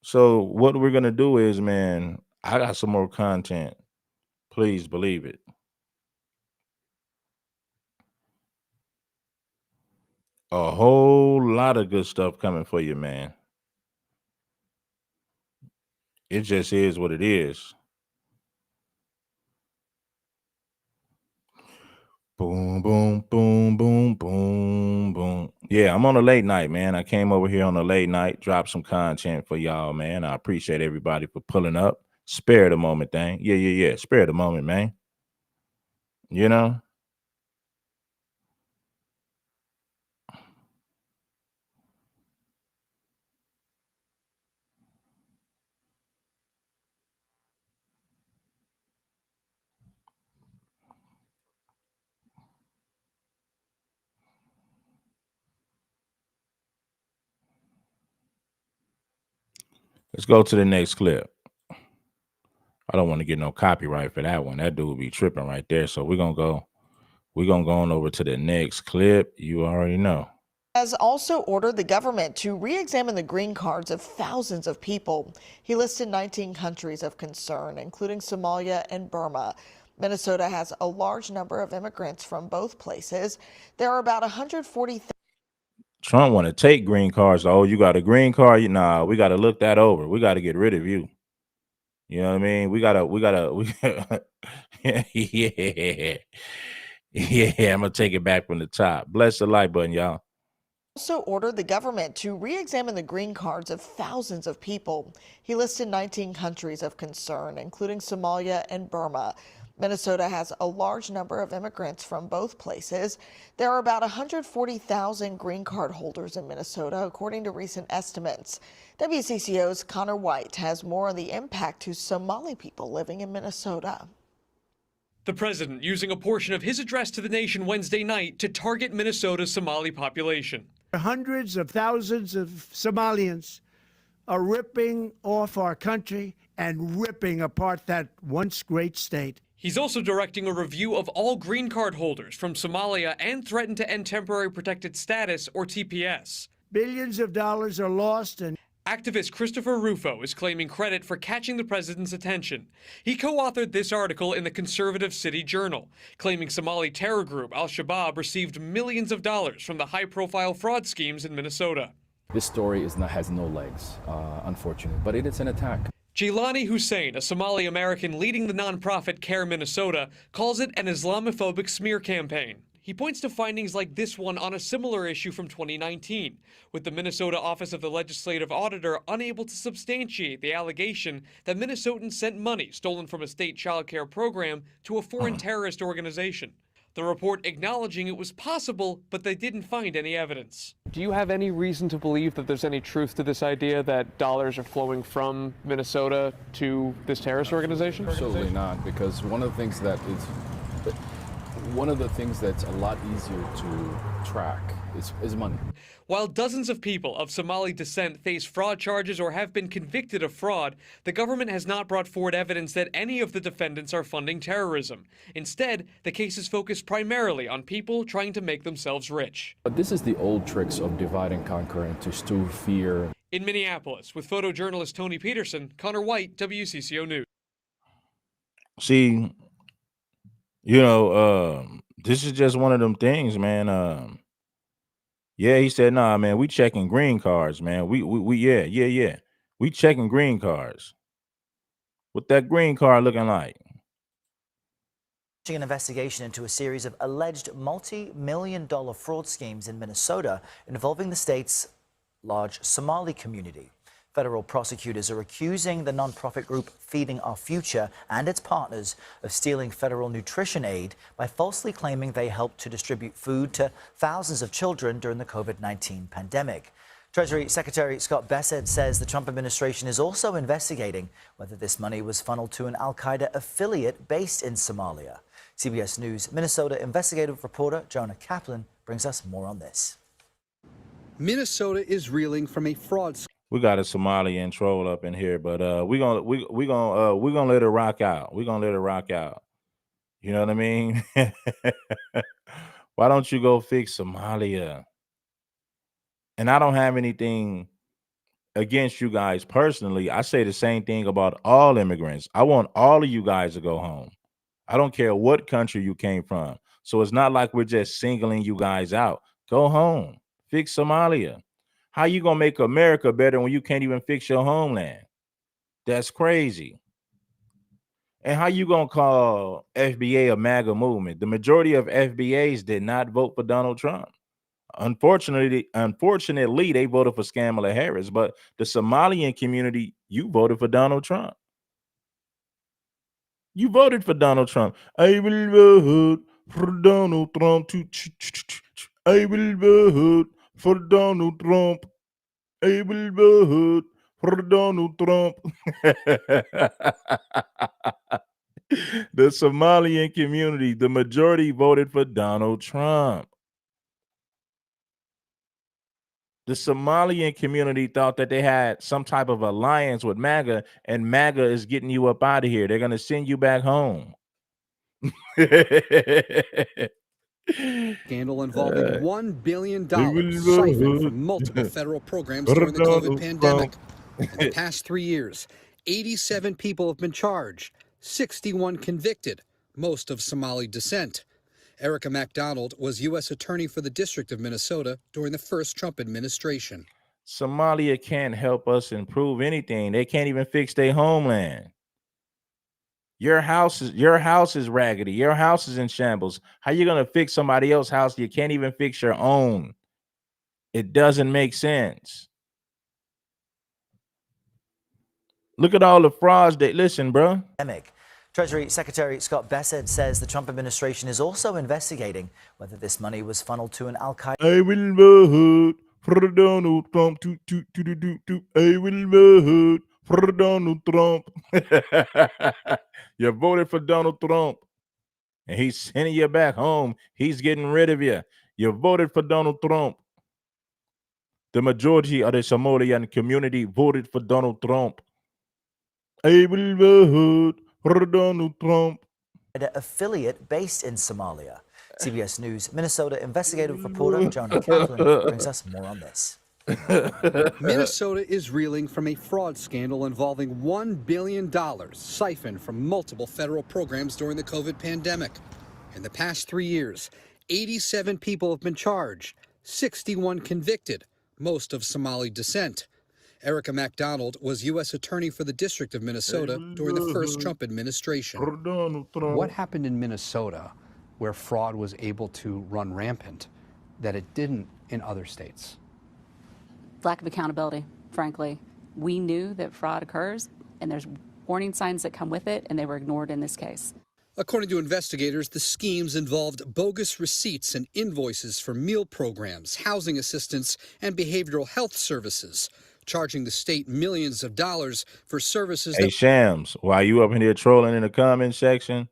S1: So what we're going to do is, man, I got some more content. Please believe it. A whole lot of good stuff coming for you, man. It just is what it is. Boom, boom, boom, boom, boom, boom. Yeah, I'm on a late night, man. I came over here on a late night, dropped some content for y'all, man. I appreciate everybody for pulling up. Spare the moment thing. Yeah. Spare the moment, man. You know? Let's go to the next clip. I don't want to get no copyright for that one. That dude would be tripping right there. So we're gonna go on over to the next clip. You already know.
S18: Has also ordered the government to re-examine the green cards of thousands of people. He listed 19 countries of concern, including Somalia and Burma. Minnesota has a large number of immigrants from both places. There are about 140,000.
S1: Trump want to take green cards. Oh, you got a green card? Nah, we got to look that over. We got to get rid of you. You know what I mean? We gotta yeah. Yeah, I'm gonna take it back from the top. Bless the like button, y'all.
S18: Also ordered the government to re-examine the green cards of thousands of people. He listed 19 countries of concern, including Somalia and Burma. Minnesota has a large number of immigrants from both places. There are about 140,000 green card holders in Minnesota, according to recent estimates. WCCO's Connor White has more on the impact to Somali people living in Minnesota.
S19: The president using a portion of his address to the nation Wednesday night to target Minnesota's Somali population.
S20: Hundreds of thousands of Somalians are ripping off our country
S3: and ripping apart that once great state.
S19: He's also directing a review of all green card holders from Somalia and threatened to end temporary protected status, or TPS.
S3: Billions of dollars are lost, and
S19: Activist Christopher Rufo is claiming credit for catching the president's attention. He co-authored this article in the conservative City Journal, claiming Somali terror group al-Shabaab received millions of dollars from the high-profile fraud schemes in Minnesota.
S20: This story has no legs, unfortunately, but it is an attack.
S19: Jilani Hussein, a Somali American leading the nonprofit Care Minnesota, calls it an Islamophobic smear campaign. He points to findings like this one on a similar issue from 2019, with the Minnesota Office of the Legislative Auditor unable to substantiate the allegation that Minnesotans sent money stolen from a state child care program to a foreign terrorist organization. The report acknowledging it was possible, but they didn't find any evidence.
S21: Do you have any reason to believe that there's any truth to this idea that dollars are flowing from Minnesota to this terrorist organization?
S20: Absolutely not, because one of the things that's a lot easier to track is money.
S19: While dozens of people of Somali descent face fraud charges or have been convicted of fraud, the government has not brought forward evidence that any of the defendants are funding terrorism. Instead, the cases focus primarily on people trying to make themselves rich.
S20: But this is the old tricks of divide and conquer and to stew fear.
S19: In Minneapolis, with photojournalist Tony Peterson, Connor White, WCCO News.
S1: See, this is just one of them things, man. Yeah, he said, nah, man, we checking green cards, man. Yeah. We checking green cards. What that green card looking like?
S22: An investigation into a series of alleged multi-million-dollar fraud schemes in Minnesota involving the state's large Somali community. Federal prosecutors are accusing the nonprofit group Feeding Our Future and its partners of stealing federal nutrition aid by falsely claiming they helped to distribute food to thousands of children during the COVID-19 pandemic. Treasury Secretary Scott Bessent says the Trump administration is also investigating whether this money was funneled to an al-Qaeda affiliate based in Somalia. CBS News Minnesota investigative reporter Jonah Kaplan brings us more on this.
S23: Minnesota is reeling from a fraud.
S1: We got a Somalian troll up in here, but we're gonna let it rock out. We're gonna let it rock out. You know what I mean? Why don't you go fix Somalia? And I don't have anything against you guys personally. I say the same thing about all immigrants. I want all of you guys to go home. I don't care what country you came from. So it's not like we're just singling you guys out. Go home. Fix Somalia. How you gonna make America better when you can't even fix your homeland? That's crazy. And how you gonna call FBA a MAGA movement? The majority of FBAs did not vote for Donald Trump. Unfortunately, they voted for Kamala Harris, but the Somalian community, you voted for Donald Trump. You voted for Donald Trump. I will vote for Donald Trump. I will vote for Donald Trump. I will vote for Donald Trump. The Somalian community, the majority voted for Donald Trump. The Somalian community thought that they had some type of alliance with MAGA, and MAGA is getting you up out of here. They're going to send you back home.
S23: Scandal involving $1 billion siphoned from multiple federal programs during the COVID pandemic. In the past 3 years, 87 people have been charged, 61 convicted, most of Somali descent. Erica MacDonald was U.S. Attorney for the District of Minnesota during the first Trump administration.
S1: Somalia can't help us improve anything. They can't even fix their homeland. Your house is raggedy. Your house is in shambles. How you gonna fix somebody else's house? You can't even fix your own. It doesn't make sense. Look at all the frauds that listen, bro.
S22: Treasury Secretary Scott Bessent says the Trump administration is also investigating whether this money was funneled to an al-Qaeda.
S1: I will vote for Donald Trump. I will vote for Donald Trump. You voted for Donald Trump, and he's sending you back home. He's getting rid of you. You voted for Donald Trump. The majority of the Somalian community voted for Donald Trump. Donald Trump.
S22: Affiliate based in Somalia. CBS News Minnesota investigative reporter Jonah Kaplan brings us more on this.
S23: Minnesota is reeling from a fraud scandal involving $1 billion siphoned from multiple federal programs during the COVID pandemic. In the past 3 years, 87 people have been charged, 61 convicted, most of Somali descent. Erica MacDonald was U.S. Attorney for the District of Minnesota during the first Trump administration.
S17: What happened in Minnesota where fraud was able to run rampant that it didn't in other states?
S2: Lack of accountability, frankly. We knew that fraud occurs, and there's warning signs that come with it, and they were ignored in this case.
S23: According to investigators, the schemes involved bogus receipts and invoices for meal programs, housing assistance, and behavioral health services, charging the state millions of dollars for services
S1: Hey,
S23: that...
S1: Shams, while you up in here trolling in the comment section,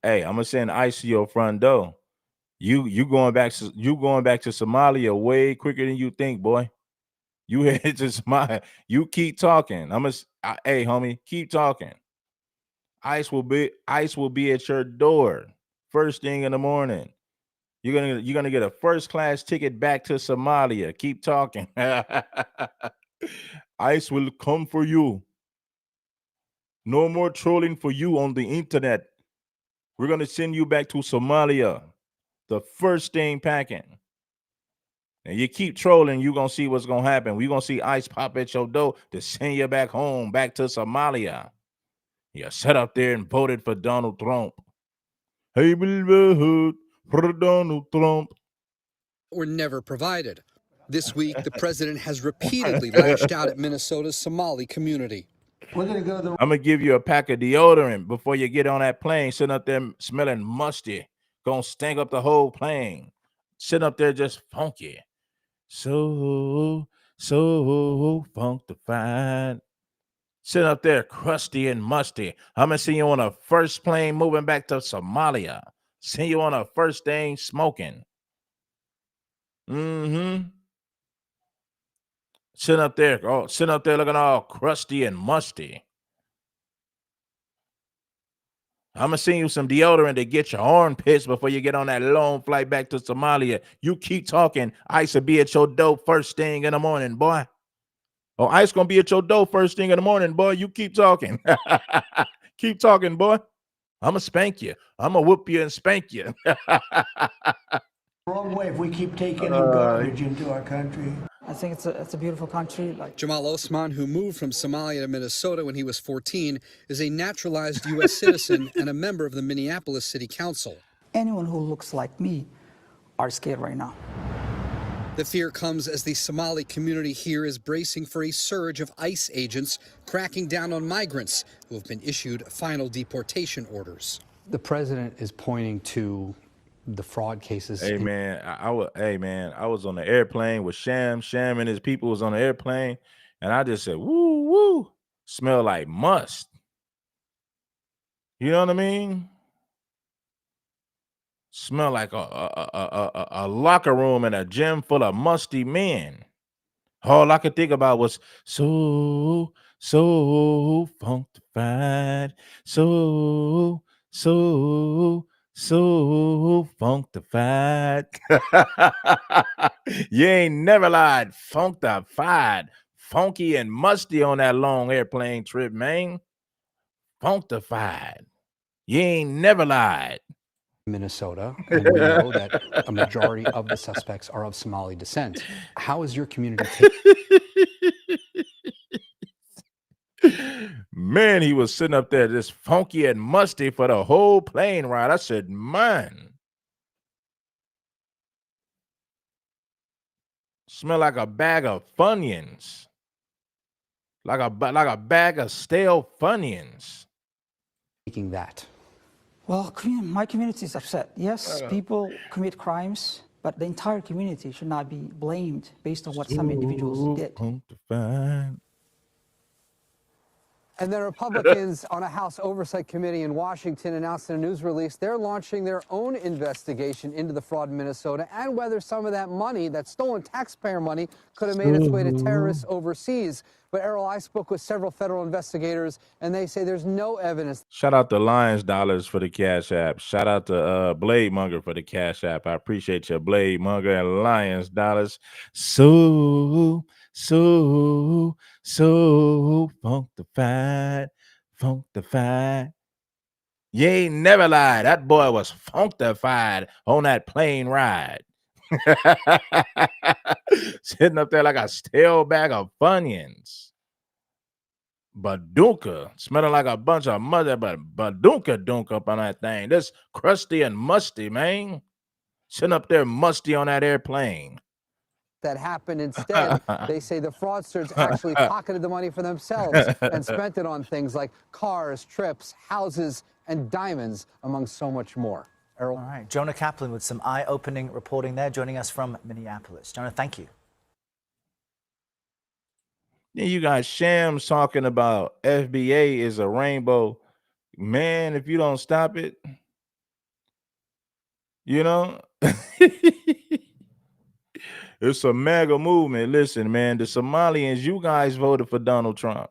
S1: hey, I'm gonna send ice to your front door. You going back to Somalia way quicker than you think, boy. You headed to Somalia. You keep talking. Hey, homie, keep talking. Ice will be at your door first thing in the morning. You're gonna get a first class ticket back to Somalia. Keep talking. Ice will come for you. No more trolling for you on the internet. We're gonna send you back to Somalia. The first thing packing. And you keep trolling, you're gonna see what's gonna happen. We're gonna see ice pop at your door to send you back home, back to Somalia. You sat up there and voted for Donald Trump. Hey, for Donald Trump.
S23: were never provided. This week, the president has repeatedly lashed out at Minnesota's Somali community.
S3: We're going to go to the...
S1: I'm gonna give you a pack of deodorant before you get on that plane, sitting up there smelling musty, gonna stink up the whole plane. Sitting up there just funky. So funkified. Sitting up there crusty and musty. I'm gonna see you on a first plane moving back to Somalia. See you on a first thing smoking. Sitting up there looking all crusty and musty. I'm gonna send you some deodorant to get your armpits before you get on that long flight back to Somalia. You keep talking, ice will be at your door first thing in the morning, boy. Oh, ice gonna be at your door first thing in the morning, boy. You keep talking. Keep talking, boy. I'm gonna spank you. I'm gonna whoop you and spank you.
S3: Wrong way if we keep taking in garbage into our country.
S4: I think it's a beautiful country.
S23: Jamal Osman, who moved from Somalia to Minnesota when he was 14, is a naturalized U.S. citizen and a member of the Minneapolis City Council.
S4: Anyone who looks like me are scared right now.
S23: The fear comes as the Somali community here is bracing for a surge of ICE agents cracking down on migrants who have been issued final deportation orders.
S17: The president is pointing to the fraud cases.
S1: Hey man, I was on the airplane with Sham and his people was on the airplane, and I just said, woo woo, smell like must. You know what I mean? Smell like a locker room in a gym full of musty men. All I could think about was so funkified, so funkified. You ain't never lied. Funkified, funky and musty on that long airplane trip, man. Funkified. You ain't never lied.
S17: Minnesota, and we know that a majority of the suspects are of Somali descent. How is your community
S1: Man, he was sitting up there just funky and musty for the whole plane ride. I said, man. Smell like a bag of Funyuns. Like a bag of stale Funyuns.
S17: taking that?
S4: Well, my community is upset. Yes, people commit crimes, but the entire community should not be blamed based on what some individuals did.
S23: And then Republicans on a House Oversight Committee in Washington announced in a news release they're launching their own investigation into the fraud in Minnesota and whether some of that money, that stolen taxpayer money, could have made its way to terrorists overseas. But Errol, I spoke with several federal investigators, and they say there's no evidence.
S1: Shout out to Lions Dollars for the Cash App. Shout out to Blade Monger for the Cash App. I appreciate you, Blade Monger and Lions Dollars. So funkified. You ain't never lied. That boy was funkified on that plane ride. Sitting up there like a stale bag of Funyuns. Badunka, smelling like a bunch of mother, but badunka dunk up on that thing. This crusty and musty, man. Sitting up there musty on that airplane.
S23: That happened. Instead, they say the fraudsters actually pocketed the money for themselves and spent it on things like cars, trips, houses, and diamonds, among so much more. Errol?
S22: All right, Jonah Kaplan with some eye-opening reporting there, joining us from Minneapolis. Jonah, thank you.
S1: Then you got Shams talking about FBA is a rainbow. Man, if you don't stop it, you know, it's a mega movement. Listen, man, the Somalians, you guys voted for Donald Trump.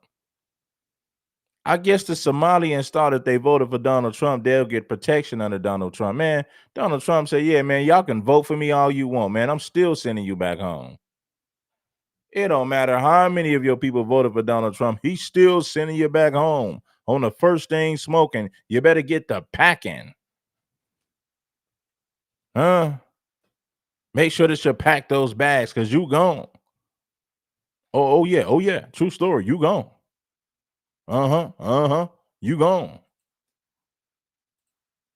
S1: I guess the Somalians thought if they voted for Donald Trump, they'll get protection under Donald Trump. Man, Donald Trump said, yeah, man, y'all can vote for me all you want, man. I'm still sending you back home. It don't matter how many of your people voted for Donald Trump. He's still sending you back home on the first thing smoking. You better get the packing. Huh? Make sure that you pack those bags because you gone. Oh yeah. True story. You gone. You gone.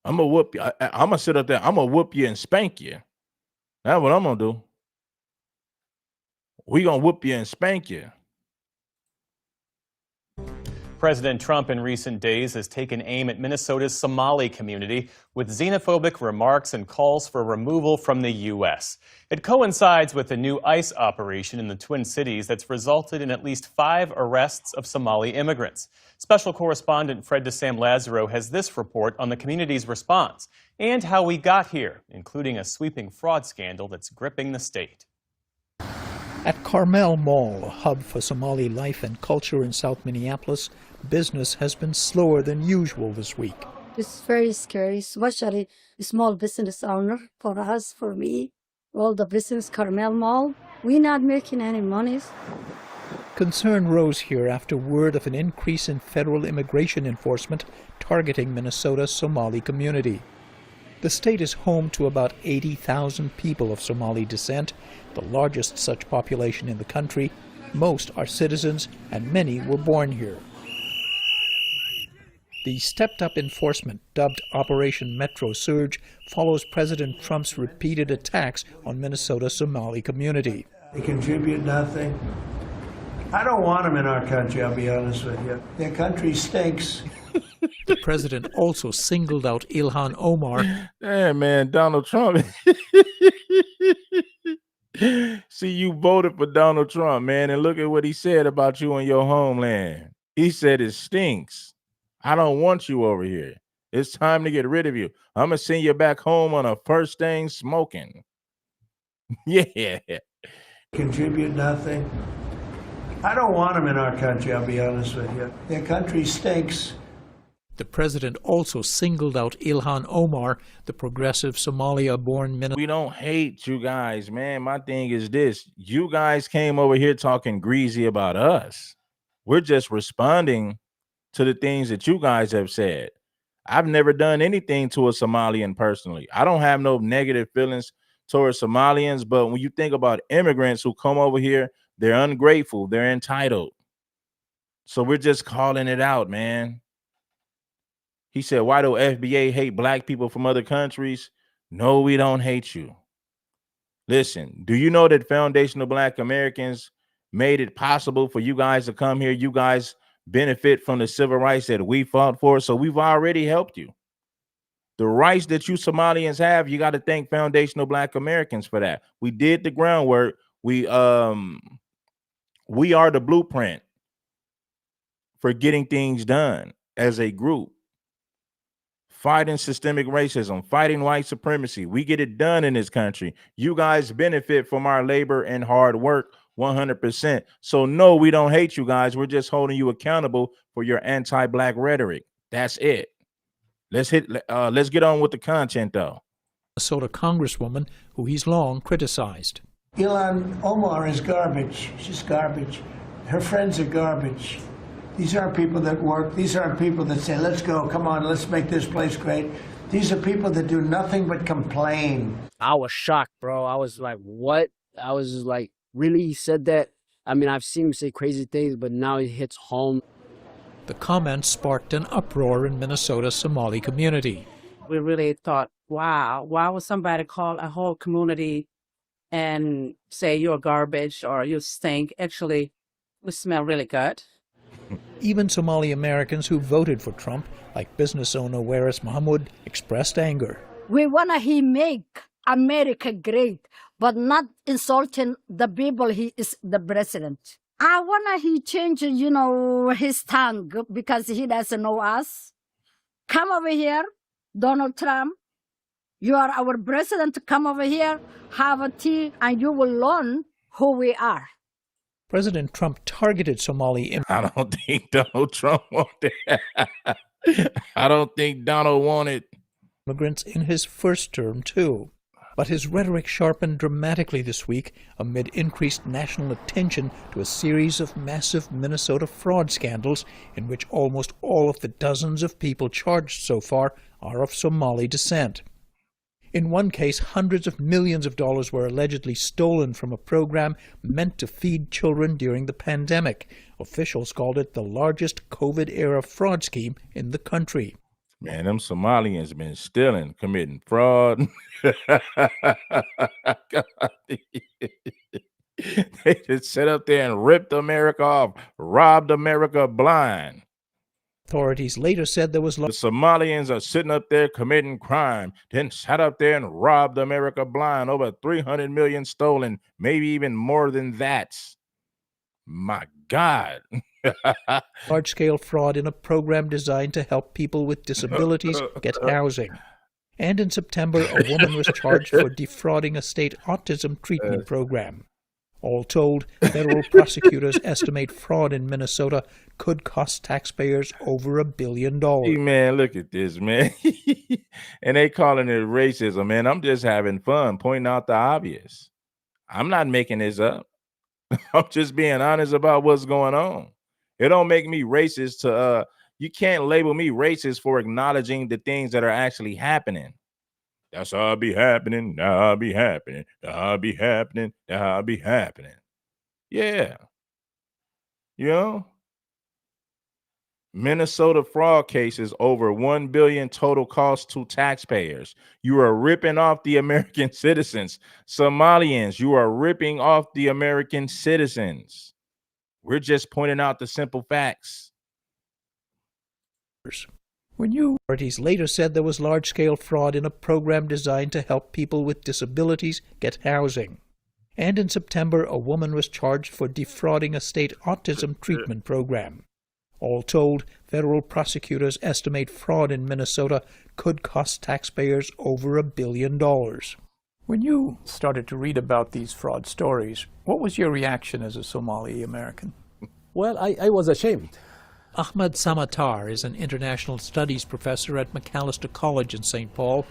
S1: I'm gonna whoop you. I'm gonna sit up there. I'm gonna whoop you and spank you. That's what I'm gonna do. We gonna whoop you and spank you.
S5: President Trump in recent days has taken aim at Minnesota's Somali community with xenophobic remarks and calls for removal from the U.S. It coincides with a new ICE operation in the Twin Cities that's resulted in at least 5 arrests of Somali immigrants. Special correspondent Fred DeSam Lazaro has this report on the community's response and how we got here, including a sweeping fraud scandal that's gripping the state.
S8: At Carmel Mall, a hub for Somali life and culture in South Minneapolis, business has been slower than usual this week.
S9: It's very scary, especially small business owner for us, for me, all the business, Carmel Mall. We're not making any money.
S8: Concern rose here after word of an increase in federal immigration enforcement targeting Minnesota's Somali community. The state is home to about 80,000 people of Somali descent, the largest such population in the country. Most are citizens, and many were born here. The stepped-up enforcement, dubbed Operation Metro Surge, follows President Trump's repeated attacks on Minnesota's Somali community.
S3: They contribute nothing. I don't want them in our country, I'll be honest with you. Their country stinks.
S8: The president also singled out Ilhan Omar.
S1: Damn, man, Donald Trump. See, you voted for Donald Trump, man, and look at what he said about you in your homeland. He said it stinks. I don't want you over here. It's time to get rid of you. I'm going to send you back home on a first thing smoking. Yeah.
S3: Contribute nothing. I don't want them in our country, I'll be honest with you. Their country stinks.
S8: The president also singled out Ilhan Omar, the progressive Somalia-born minister.
S1: We don't hate you guys, man. My thing is this. You guys came over here talking greasy about us. We're just responding to the things that you guys have said. I've never done anything to a Somalian personally. I don't have no negative feelings towards Somalians, but when you think about immigrants who come over here, they're ungrateful, they're entitled. So we're just calling it out, man. He said, why do FBA hate black people from other countries? No, we don't hate you. Listen, do you know that foundational Black Americans made it possible for you guys to come here? You guys benefit from the civil rights that we fought for, so we've already helped you. The rights that you Somalians have, you got to thank foundational Black Americans for that. We did the groundwork. We are the blueprint for getting things done as a group. Fighting systemic racism, fighting white supremacy. We get it done in this country. You guys benefit from our labor and hard work 100%. So no, we don't hate you guys. We're just holding you accountable for your anti-black rhetoric. That's it. Let's get on with the content though.
S8: Minnesota congresswoman who he's long criticized.
S3: Ilhan Omar is garbage. She's garbage. Her friends are garbage. These aren't people that work. These aren't people that say, let's go, come on, let's make this place great. These are people that do nothing but complain.
S6: I was shocked, bro. I was like, what? I was just like, really? He said that? I mean, I've seen him say crazy things, but now it hits home.
S8: The comments sparked an uproar in Minnesota's Somali community.
S7: We really thought, wow, why would somebody call a whole community and say you're garbage or you stink? Actually, we smell really good.
S8: Even Somali Americans who voted for Trump, like business owner Waris Mahmoud, expressed anger.
S9: We want he make America great, but not insulting the people he is the president. I want he change, his tongue because he doesn't know us. Come over here, Donald Trump. You are our president. Come over here, have a tea, and you will learn who we are.
S8: President Trump targeted Somali
S1: I don't think Donald Trump wanted that. I don't think Donald wanted
S8: immigrants in his first term, too. But his rhetoric sharpened dramatically this week amid increased national attention to a series of massive Minnesota fraud scandals in which almost all of the dozens of people charged so far are of Somali descent. In one case, hundreds of millions of dollars were allegedly stolen from a program meant to feed children during the pandemic. Officials called it the largest COVID-era fraud scheme in the country.
S1: Man, them Somalians been stealing, committing fraud. They just sit up there and ripped America off, robbed America blind.
S8: Authorities later said there was...
S1: The Somalians are sitting up there committing crime, then sat up there and robbed America blind. Over 300 million stolen, maybe even more than that. My God.
S8: Large-scale fraud in a program designed to help people with disabilities get housing. And in September, a woman was charged for defrauding a state autism treatment program. All told, federal prosecutors estimate fraud in Minnesota could cost taxpayers over $1 billion.
S1: Hey, man, look at this, man. And they calling it racism, man. I'm just having fun, pointing out the obvious. I'm not making this up. I'm just being honest about what's going on. It don't make me racist to, you can't label me racist for acknowledging the things that are actually happening. That's how I be happening, now I be happening, now I be happening, now I be happening. Yeah. You know? Minnesota fraud cases over $1 billion total cost to taxpayers. You are ripping off the American citizens. Somalians, you are ripping off the American citizens. We're just pointing out the simple facts.
S8: Authorities later said there was large-scale fraud in a program designed to help people with disabilities get housing. And in September, a woman was charged for defrauding a state autism treatment program. All told, federal prosecutors estimate fraud in Minnesota could cost taxpayers over $1 billion. When you started to read about these fraud stories, what was your reaction as a Somali American?
S11: Well, I was ashamed.
S8: Ahmed Samatar is an international studies professor at Macalester College in St. Paul.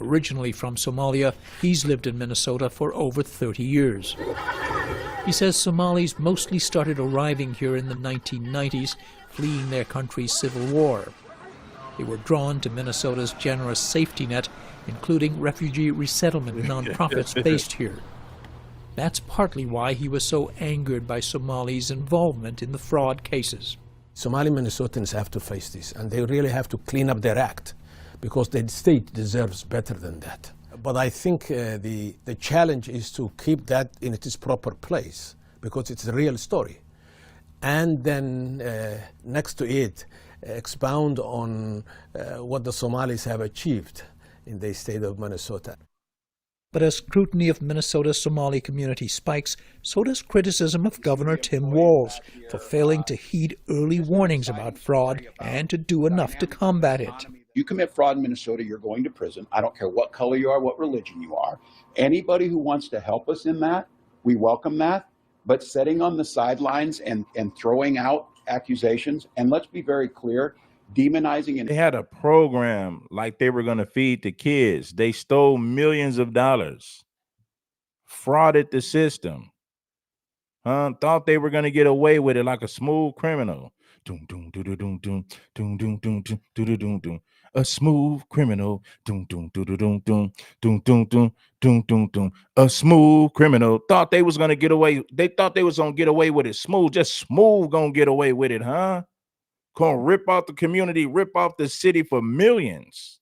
S8: Originally from Somalia, he's lived in Minnesota for over 30 years. He says Somalis mostly started arriving here in the 1990s, fleeing their country's civil war. They were drawn to Minnesota's generous safety net, including refugee resettlement nonprofits based here. That's partly why he was so angered by Somalis' involvement in the fraud cases.
S11: Somali Minnesotans have to face this, and they really have to clean up their act, because the state deserves better than that. But I think the challenge is to keep that in its proper place, because it's a real story. And then next to it, expound on what the Somalis have achieved in the state of Minnesota.
S8: But as scrutiny of Minnesota's Somali community spikes, so does criticism of Governor Tim Walz for failing to heed early warnings about fraud and to do enough to combat it.
S13: You commit fraud in Minnesota, you're going to prison. I don't care what color you are, what religion you are. Anybody who wants to help us in that, we welcome that. But sitting on the sidelines and throwing out accusations, and let's be very clear, demonizing and
S1: They had a program like they were going to feed the kids. They stole millions of dollars, frauded the system. Thought they were going to get away with it like a smooth criminal. Doom, doom, doom, doom, doom, doom, doom, doom, doom, doom, doom, doom. A smooth criminal. Doom, doom, doom, doom, doom, doom, doom, doom, doom, doom, doom. A smooth criminal. Thought they was going to get away. They thought they was going to get away with it smooth. Just smooth going to get away with it, huh? Gonna rip off the community, rip off the city for millions.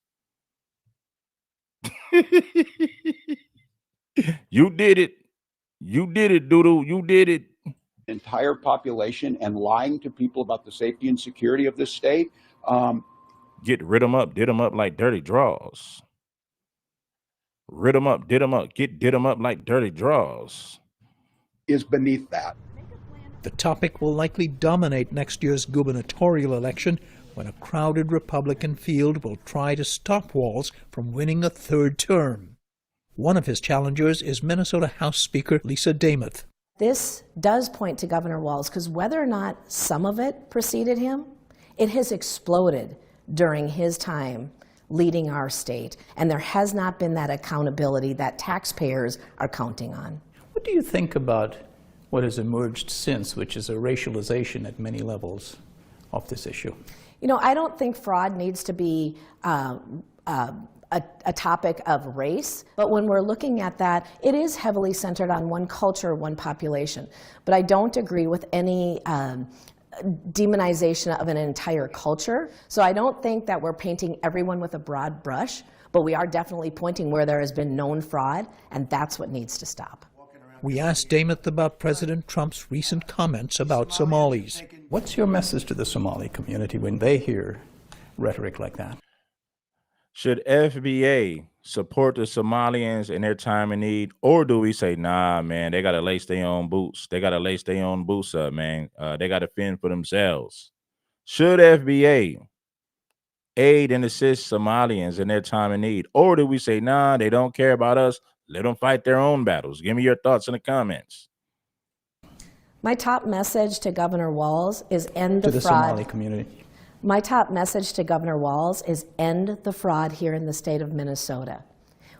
S1: You did it. You did it, Doodle. You did it.
S13: entire population and lying to people about the safety and security of this state.
S1: Get rid them up, did them up like dirty draws. Rid them up, did them up, did them up like dirty draws.
S13: Is beneath that.
S8: The topic will likely dominate next year's gubernatorial election when a crowded Republican field will try to stop Walz from winning a third term. One of his challengers is Minnesota House Speaker Lisa Demuth.
S14: This does point to Governor Walz, because whether or not some of it preceded him, it has exploded during his time leading our state, and there has not been that accountability that taxpayers are counting on.
S16: What do you think about what has emerged since, which is a racialization at many levels of this issue?
S14: You know, I don't think fraud needs to be a topic of race, but when we're looking at that, it is heavily centered on one culture, one population. But I don't agree with any demonization of an entire culture. So I don't think that we're painting everyone with a broad brush, but we are definitely pointing where there has been known fraud, and that's what needs to stop.
S8: We asked Demuth about President Trump's recent comments about Somalis.
S16: What's your message to the Somali community when they hear rhetoric like that?
S1: Should FBA support the Somalians in their time of need, or do we say, nah, man, they got to lace their own boots. They got to lace their own boots up, man. They got to fend for themselves. Should FBA aid and assist Somalians in their time of need, or do we say, nah, they don't care about us. Let them fight their own battles. Give me your thoughts in the comments.
S14: My top message to Governor Walz is end
S16: To
S14: the
S16: the
S14: fraud.
S16: Somali community.
S14: My top message to Governor Walz is end the fraud here in the state of Minnesota.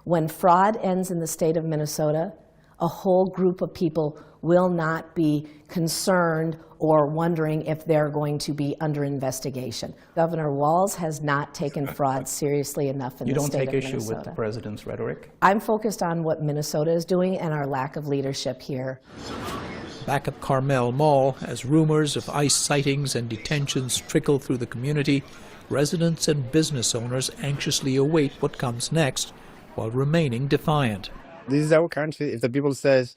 S14: When fraud ends in the state of Minnesota, a whole group of people will not be concerned or wondering if they're going to be under investigation. Governor Walz has not taken fraud seriously enough in
S16: You
S14: the
S16: don't
S14: state
S16: take
S14: of
S16: issue
S14: Minnesota.
S16: with the president's rhetoric?
S14: I'm focused on what Minnesota is doing and our lack of leadership here.
S8: Back at Carmel Mall, as rumors of ICE sightings and detentions trickle through the community, residents and business owners anxiously await what comes next while remaining defiant.
S24: This is our country. If the people says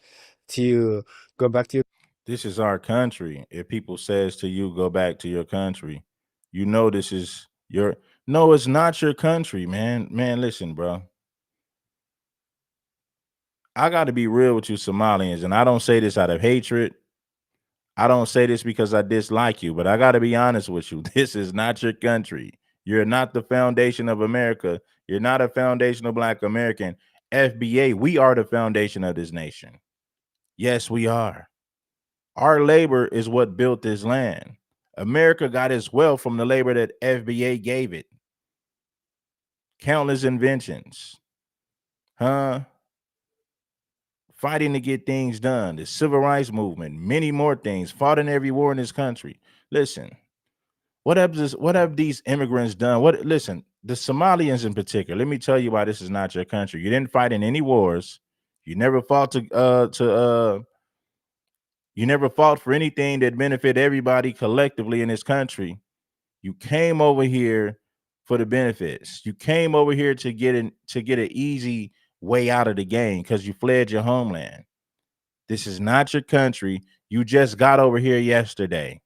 S24: to you, go back to your...
S1: This is our country. If people says to you, go back to your country, you know this is your... No, it's not your country, man. Man, listen, bro. I got to be real with you Somalians, and I don't say this out of hatred. I don't say this because I dislike you, but I got to be honest with you. This is not your country. You're not the foundation of America. You're not a foundational Black American. FBA, we are the foundation of this nation. Yes, we are. Our labor is what built this land. America got its wealth from the labor that FBA gave it. Countless inventions. Fighting to get things done, the civil rights movement, many more things, fought in every war in this country. Listen, what have these immigrants done? Listen, the Somalians in particular, let me tell you why this is not your country. You didn't fight in any wars. You never fought you never fought for anything that benefit everybody collectively in this country. You came over here for the benefits. You came over here to get an easy way out of the game because you fled your homeland. This is not your country. You just got over here yesterday,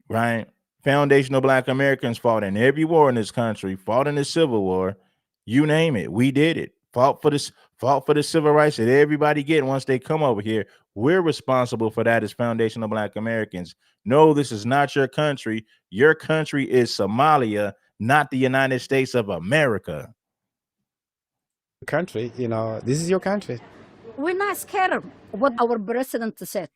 S1: right? Foundational Black Americans fought in every war in this country, fought in the Civil War, you name it. We did it. fought for the civil rights that everybody get once they come over here. We're responsible for that as foundational Black Americans. No, this is not your country. Your country is Somalia, not the United States of America.
S24: Country, this is your country.
S9: We're not scared of what our president said.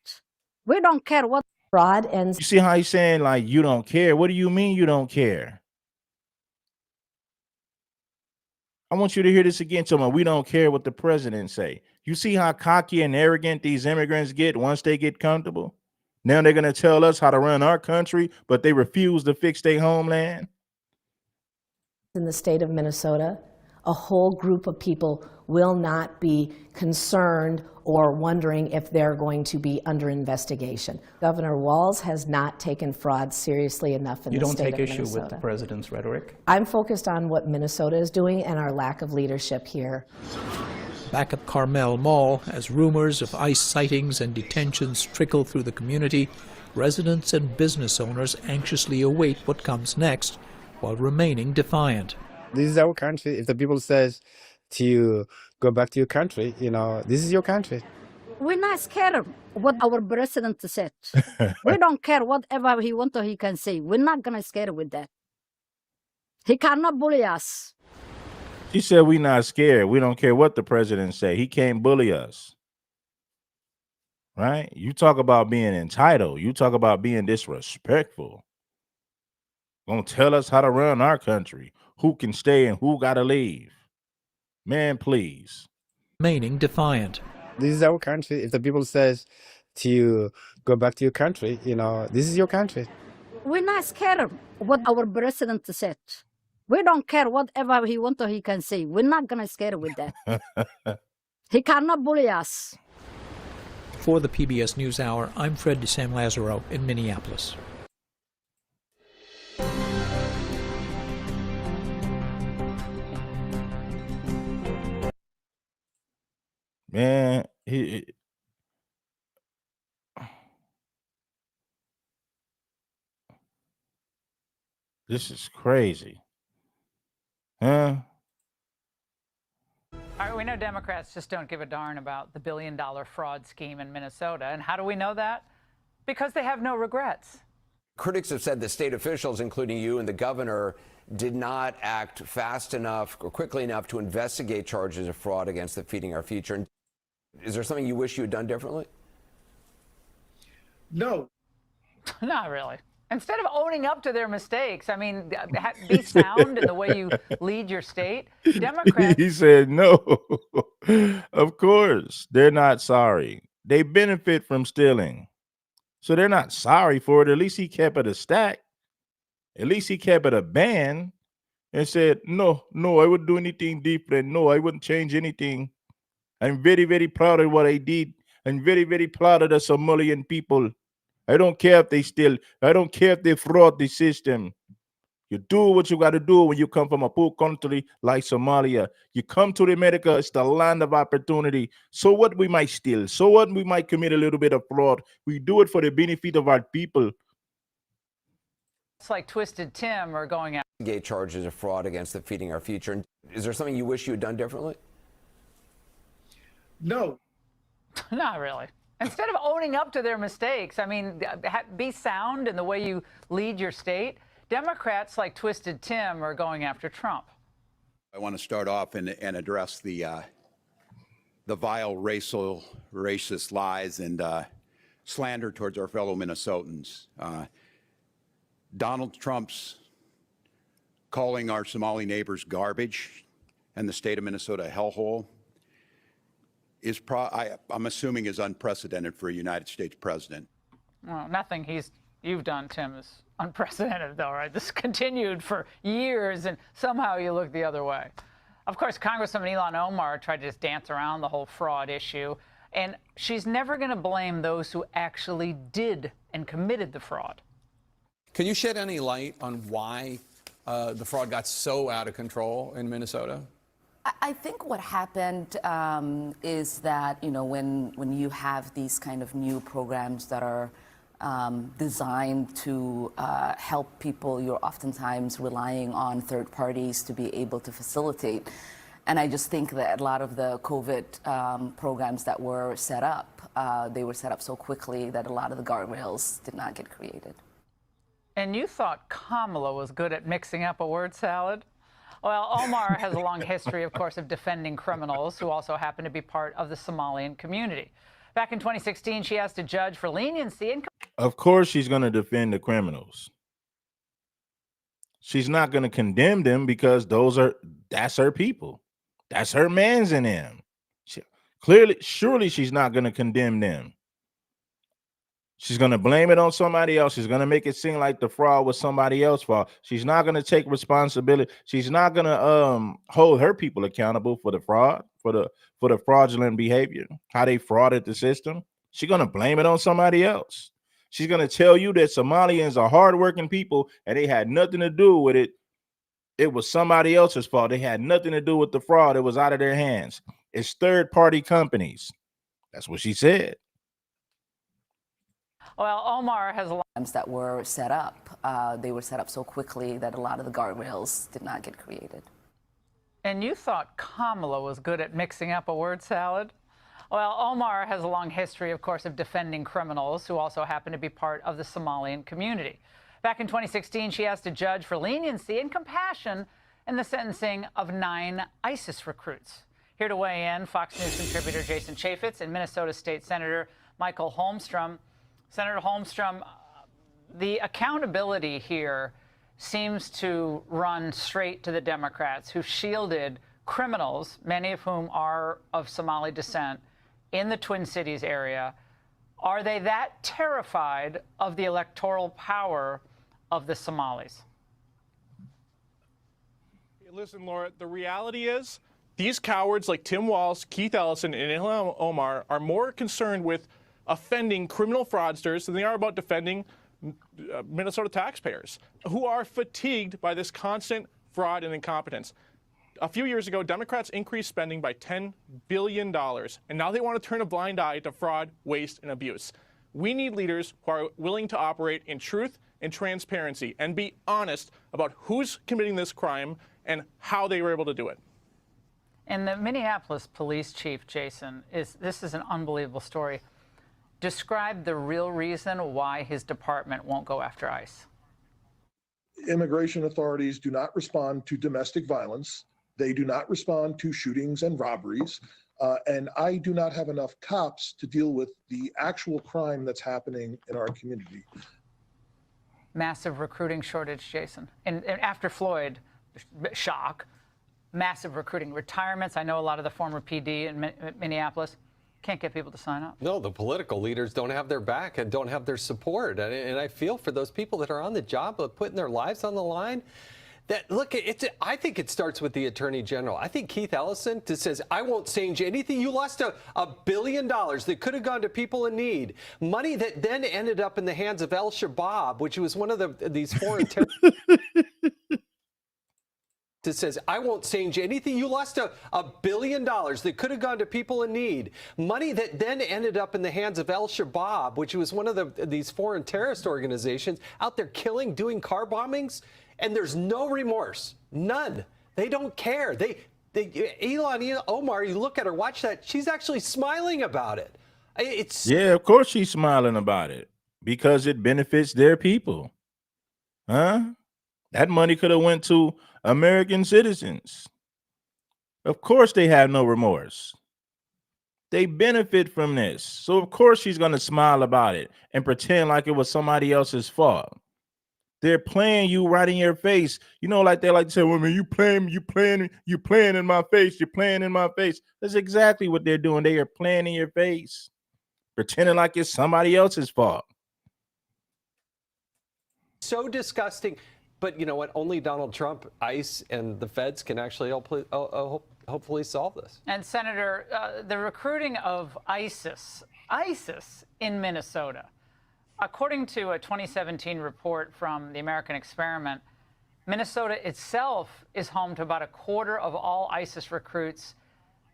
S9: We don't care what
S14: fraud ends.
S1: You see how he's saying, like, you don't care? What do you mean you don't care? I want you to hear this again, someone. We don't care what the president say. You see how cocky and arrogant these immigrants get once they get comfortable? Now they're going to tell us how to run our country, but they refuse to fix their homeland.
S14: In the state of Minnesota, a whole group of people will not be concerned or wondering if they're going to be under investigation. Governor Walz has not taken fraud seriously enough in the state of Minnesota.
S16: You don't take issue with the president's rhetoric?
S14: I'm focused on what Minnesota is doing and our lack of leadership here.
S8: Back at Carmel Mall, as rumors of ICE sightings and detentions trickle through the community, residents and business owners anxiously await what comes next while remaining defiant.
S24: This is our country. If the people says to you, go back to your country, this is your country.
S9: we're not scared of what our president said. We don't care whatever he wants or he can say. We're not gonna scare with that. He cannot bully us.
S1: She said we not scared. We don't care what the president say. He can't bully us. Right? You talk about being entitled. You talk about being disrespectful. Gonna tell us how to run our country. Who can stay and who gotta leave. Man, please.
S8: Remaining defiant.
S24: This is our country. If the people says to you, go back to your country, this is your country.
S9: We're not scared of what our president said. We don't care whatever he wants or he can say. We're not gonna scare with that. He cannot bully us.
S8: For the PBS NewsHour, I'm Fred DeSam Lazaro in Minneapolis.
S1: Man, this is crazy. Huh?
S10: All right, we know Democrats just don't give a darn about the billion-dollar fraud scheme in Minnesota. And how do we know that? Because they have no regrets.
S12: Critics have said the state officials, including you and the governor, did not act fast enough or quickly enough to investigate charges of fraud against the Feeding Our Future. Is there something you wish you had done differently?
S3: No.
S10: Not really. Instead of owning up to their mistakes, I mean, be sound in the way you lead your state. Democrats.
S1: He said no. Of course, they're not sorry. They benefit from stealing. So they're not sorry for it. At least he kept it a stack. At least he kept it a ban and said, no, I wouldn't do anything different. No, I wouldn't change anything. I'm very, very proud of what I did. I'm very, very proud of the Somalian people. I don't care if they steal. I don't care if they fraud the system. You do what you got to do when you come from a poor country like Somalia. You come to America, it's the land of opportunity. So what, we might steal. So what, we might commit a little bit of fraud. We do it for the benefit of our people.
S10: It's like Twisted Tim or going out.
S12: Investigate charges of fraud against the Feeding Our Future. Is there something you wish you had done differently?
S3: No.
S10: Not really. Instead of owning up to their mistakes, I mean, be sound in the way you lead your state. Democrats like Twisted Tim are going after Trump.
S13: I want to start off and address the vile racist lies and slander towards our fellow Minnesotans. Donald Trump's calling our Somali neighbors garbage and the state of Minnesota a hellhole is, I'm assuming, is unprecedented for a United States president.
S10: Well, nothing you've done, Tim, is unprecedented, though, right? This continued for years, and somehow you look the other way. Of course, Congresswoman Ilhan Omar tried to just dance around the whole fraud issue, and she's never going to blame those who actually did and committed the fraud.
S15: Can you shed any light on why the fraud got so out of control in Minnesota?
S18: I think what happened is that, when you have these kind of new programs that are designed to help people, you're oftentimes relying on third parties to be able to facilitate. And I just think that a lot of the COVID programs that were set up, they were set up so quickly that a lot of the guardrails did not get created.
S10: And you thought Kamala was good at mixing up a word salad? Well, Omar has a long history, of course, of defending criminals who also happen to be part of the Somalian community. Back in 2016, she asked a judge for leniency.
S1: Of course, she's going to defend the criminals. She's not going to condemn them because that's her people. That's her mans in them. Surely she's not going to condemn them. She's going to blame it on somebody else. She's going to make it seem like the fraud was somebody else's fault. She's not going to take responsibility. She's not going to hold her people accountable for the fraud, for the fraudulent behavior, how they frauded the system. She's going to blame it on somebody else. She's going to tell you that Somalians are hardworking people and they had nothing to do with it. It was somebody else's fault. They had nothing to do with the fraud. It was out of their hands. It's third-party companies. That's what she said.
S10: Well, Omar has
S18: that were set up. They were set up so quickly that a lot of the guardrails did not get created.
S10: And you thought Kamala was good at mixing up a word salad? Well, Omar has a long history, of course, of defending criminals who also happen to be part of the Somalian community. Back in 2016, she asked a judge for leniency and compassion in the sentencing of 9 ISIS recruits. Here to weigh in, Fox News contributor Jason Chaffetz and Minnesota State Senator Michael Holmstrom. Senator Holmstrom, the accountability here seems to run straight to the Democrats who shielded criminals, many of whom are of Somali descent, in the Twin Cities area. Are they that terrified of the electoral power of the Somalis?
S2: Listen, Laura, the reality is these cowards like Tim Walz, Keith Ellison, and Ilhan Omar are more concerned with offending criminal fraudsters than they are about defending Minnesota taxpayers who are fatigued by this constant fraud and incompetence. A few years ago, Democrats increased spending by $10 billion, and now they want to turn a blind eye to fraud, waste, and abuse. We need leaders who are willing to operate in truth and transparency and be honest about who's committing this crime and how they were able to do it.
S10: And the Minneapolis police chief, Jason, this is an unbelievable story. Describe the real reason why his department won't go after ICE.
S19: Immigration authorities do not respond to domestic violence. They do not respond to shootings and robberies. And I do not have enough cops to deal with the actual crime that's happening in our community.
S10: Massive recruiting shortage, Jason. And after Floyd, shock, massive recruiting. Retirements, I know a lot of the former PD in Minneapolis can't get people to sign up.
S20: No, the political leaders don't have their back and don't have their support. And I feel for those people that are on the job of putting their lives on the line. That look, I think it starts with the Attorney General. I think Keith Ellison says, I won't change anything. You lost $1 billion that could have gone to people in need. Money that then ended up in the hands of Al-Shabaab, which was one of these foreign terrorists. That says, I won't change anything. You lost $1 billion that could have gone to people in need. Money that then ended up in the hands of Al-Shabaab, which was one of these foreign terrorist organizations out there killing, doing car bombings. And there's no remorse. None. They don't care. Ilhan Omar, you look at her, watch that. She's actually smiling about it.
S1: Yeah, of course she's smiling about it because it benefits their people. Huh? That money could have went to American citizens. Of course they have no remorse. They benefit from this. So of course she's going to smile about it and pretend like it was somebody else's fault. They're playing you right in your face. You know, like they like to say, well, man, you playing in my face. You're playing in my face. That's exactly what they're doing. They are playing in your face, pretending like it's somebody else's fault.
S20: So disgusting. But you know what? Only Donald Trump, ICE, and the feds can actually hopefully solve this.
S10: And Senator, the recruiting of ISIS in Minnesota. According to a 2017 report from the American Experiment, Minnesota itself is home to about 1/4 of all ISIS recruits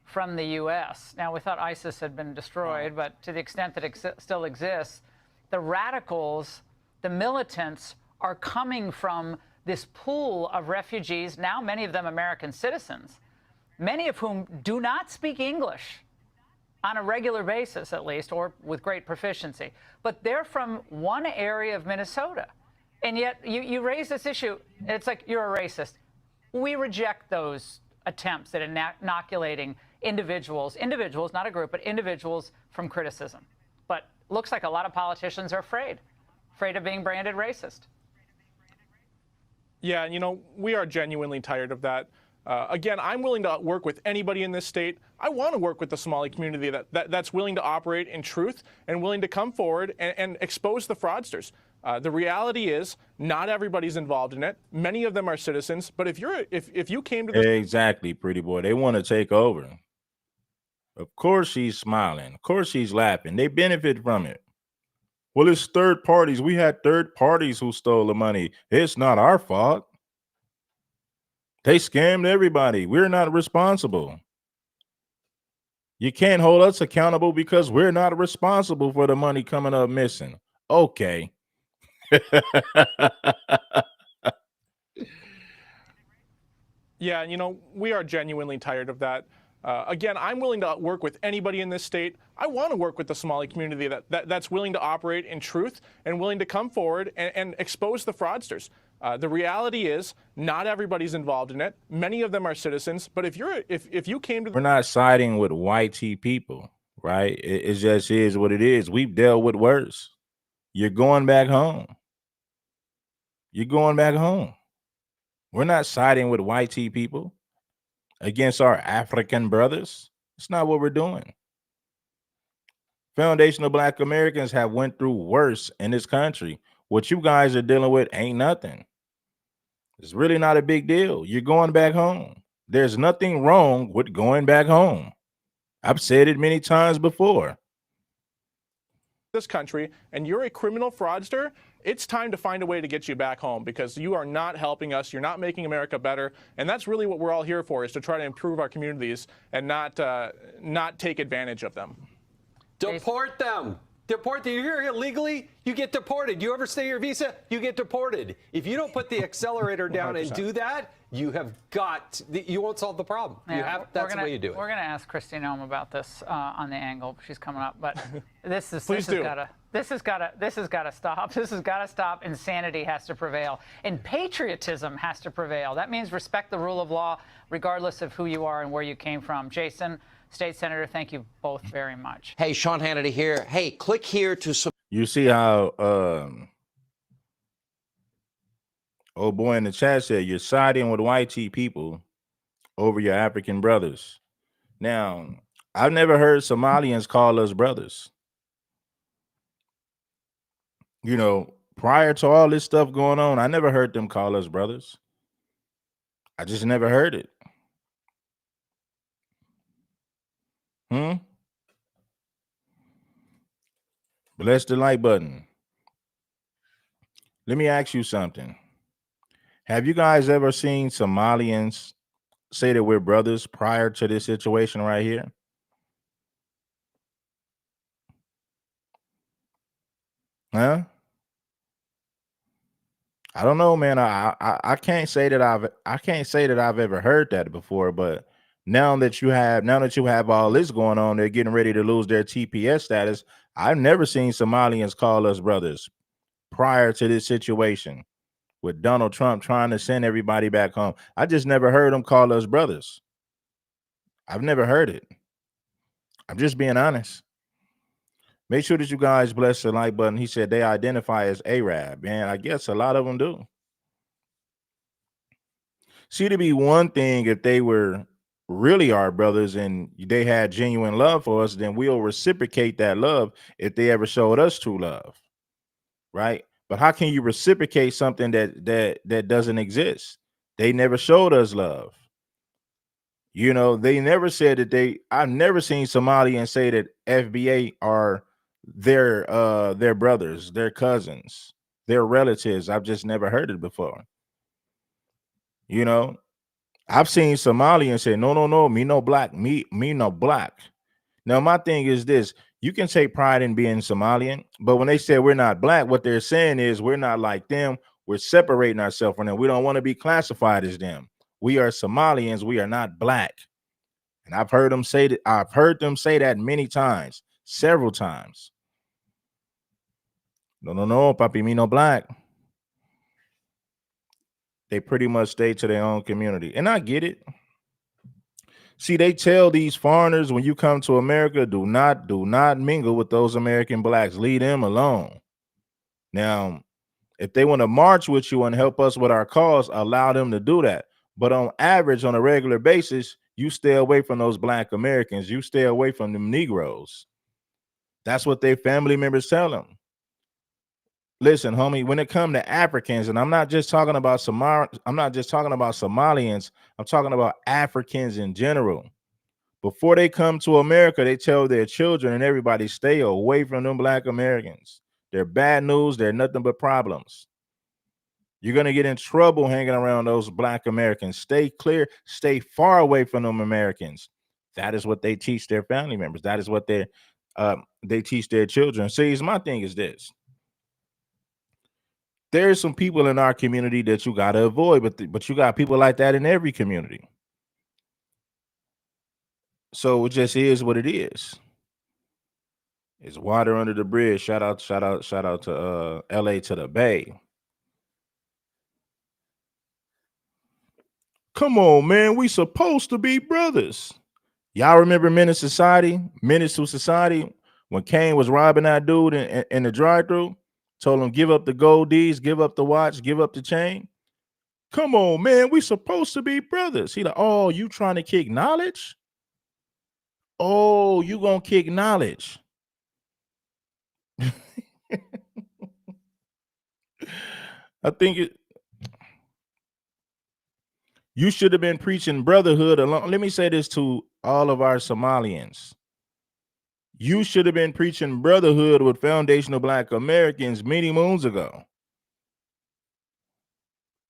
S10: from the U.S. Now, we thought ISIS had been destroyed, but to the extent that it still exists, the radicals, the militants, are coming from this pool of refugees, now many of them American citizens, many of whom do not speak English on a regular basis, at least, or with great proficiency. But they're from one area of Minnesota. And yet you raise this issue, it's like you're a racist. We reject those attempts at inoculating individuals, not a group, but individuals from criticism. But looks like a lot of politicians are afraid of being branded racist.
S2: Yeah, and we are genuinely tired of that. Again, I'm willing to work with anybody in this state. I want to work with the Somali community that's willing to operate in truth and willing to come forward and expose the fraudsters. The reality is, not everybody's involved in it. Many of them are citizens. But if you came to this,
S1: Exactly, pretty boy. They want to take over. Of course she's smiling. Of course she's laughing. They benefit from it. Well, it's third parties. We had third parties who stole the money. It's not our fault. They scammed everybody. We're not responsible. You can't hold us accountable because we're not responsible for the money coming up missing. Okay.
S2: yeah, and we are genuinely tired of that. Again, I'm willing to work with anybody in this state. I want to work with the Somali community that's willing to operate in truth and willing to come forward and expose the fraudsters. The reality is, not everybody's involved in it. Many of them are citizens. But if you came to,
S1: we're not siding with white people, right? It just is what it is. We've dealt with worse. You're going back home. You're going back home. We're not siding with white people against our African brothers. It's not what we're doing. Foundational Black Americans have went through worse in this country. What you guys are dealing with ain't nothing. It's really not a big deal. You're going back home. There's nothing wrong with going back home. I've said it many times before.
S2: This country and you're a criminal fraudster, it's time to find a way to get you back home, because you are not helping us. You're not making America better. And that's really what we're all here for, is to try to improve our communities and not take advantage of them.
S20: Deport them. Deport them. You're here illegally, you get deported. You overstay your visa, you get deported. If you don't put the accelerator down and do that, you won't solve the problem.
S10: Yeah,
S20: that's the way you do it.
S10: We're going to ask Christine Ohm about this on the angle. She's coming up, but this has got to stop. This has got to stop. Insanity has to prevail, and patriotism has to prevail. That means respect the rule of law, regardless of who you are and where you came from. Jason, State Senator, thank you both very much.
S4: Hey, Sean Hannity here. Hey, click here to.
S1: You see how oh boy in the chat said you're siding with white people over your African brothers. Now, I've never heard Somalians call us brothers. Prior to all this stuff going on, I never heard them call us brothers. I just never heard it. Bless the like button. Let me ask you something. Have you guys ever seen Somalians say that we're brothers prior to this situation right here? Huh? I don't know, man. I can't say that I've ever heard that before, but now that you have all this going on, they're getting ready to lose their TPS status. I've never seen Somalians call us brothers prior to this situation with Donald Trump trying to send everybody back home. I just never heard them call us brothers. I've never heard it. I'm just being honest. Make sure that you guys bless the like button. He said they identify as Arab. Man, I guess a lot of them do. See, it'd be one thing if they were really our brothers and they had genuine love for us, then we'll reciprocate that love if they ever showed us true love, right? But how can you reciprocate something that doesn't exist? They never showed us love. They never said that I've never seen Somalians say that FBA are their brothers, their cousins, their relatives. I've just never heard it before. I've seen Somalians say, no, me no black, me no black. Now, my thing is this: you can take pride in being Somalian, but when they say we're not black, what they're saying is we're not like them. We're separating ourselves from them. We don't want to be classified as them. We are Somalians. We are not black. And I've heard them say that. I've heard them say that many times, several times. No, papi, me no black. They pretty much stay to their own community. And I get it. See, they tell these foreigners when you come to America, do not mingle with those American blacks. Leave them alone. Now, if they want to march with you and help us with our cause, allow them to do that. But on average, on a regular basis, you stay away from those black Americans. You stay away from them Negroes. That's what their family members tell them. Listen, homie, when it comes to Africans, and I'm not just talking about I'm not just talking about Somalians, I'm talking about Africans in general. Before they come to America, they tell their children and everybody, stay away from them black Americans. They're bad news, they're nothing but problems. You're going to get in trouble hanging around those black Americans. Stay clear, stay far away from them Americans. That is what they teach their family members. That is what they teach their children. See, my thing is this. There's some people in our community that you got to avoid, but you got people like that in every community. So it just is what it is. It's water under the bridge. Shout out to LA to the Bay. Come on, man. We supposed to be brothers. Y'all remember Menace to Society, when Kane was robbing that dude in the drive-thru? Told him, give up the gold D's, give up the watch, give up the chain. Come on, man. We supposed to be brothers. He like, oh, you trying to kick knowledge? Oh, you gonna kick knowledge. I think you should have been preaching brotherhood along. Let me say this to all of our Somalians. You should have been preaching brotherhood with foundational black Americans many moons ago.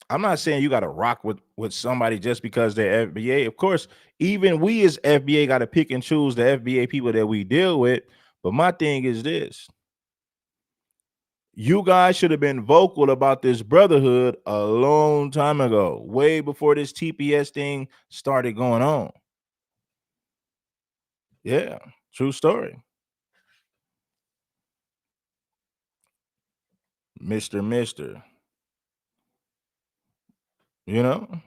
S1: I'm not saying you got to rock with somebody just because they're FBA. Of course, even we as FBA got to pick and choose the FBA people that we deal with. But my thing is this. You guys should have been vocal about this brotherhood a long time ago, way before this TPS thing started going on. Yeah, true story. Mr. You know?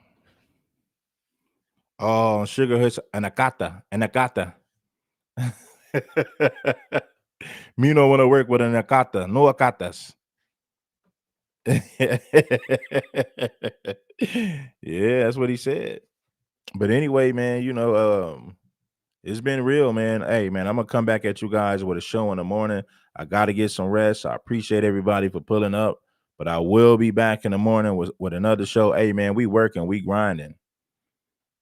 S1: Oh, sugar hits anakata. Me no want to work with an akata, no akatas. Yeah, that's what he said. But anyway, man, it's been real, man. Hey, man, I'm gonna come back at you guys with a show in the morning. I gotta get some rest. I appreciate everybody for pulling up, but I will be back in the morning with another show. Hey, man, we working, we grinding.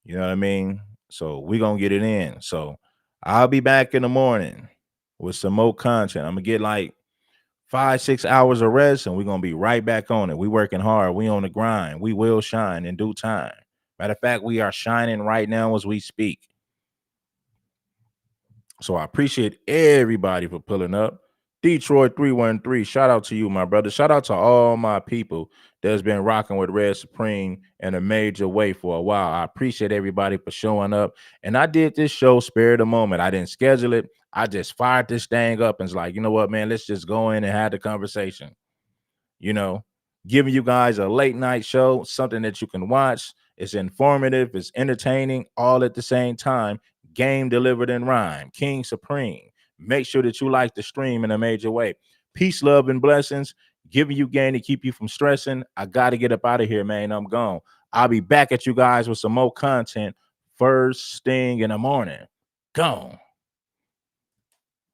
S1: You know what I mean? So we gonna get it in. So I'll be back in the morning with some more content. I'm gonna get like 5-6 hours of rest, and we're gonna be right back on it. We working hard. We on the grind. We will shine in due time. Matter of fact, we are shining right now as we speak. So I appreciate everybody for pulling up. Detroit 313, shout out to you, my brother. Shout out to all my people that's been rocking with Red Supreme in a major way for a while. I appreciate everybody for showing up. And I did this show spare the moment. I didn't schedule it. I just fired this thing up and was like, you know what, man, let's just go in and have the conversation. Giving you guys a late night show, something that you can watch. It's informative, it's entertaining, all at the same time. Game delivered in rhyme. King Supreme. Make sure that you like the stream in a major way. Peace, love, and blessings. Giving you game to keep you from stressing. I got to get up out of here, man. I'm gone. I'll be back at you guys with some more content first thing in the morning. Gone.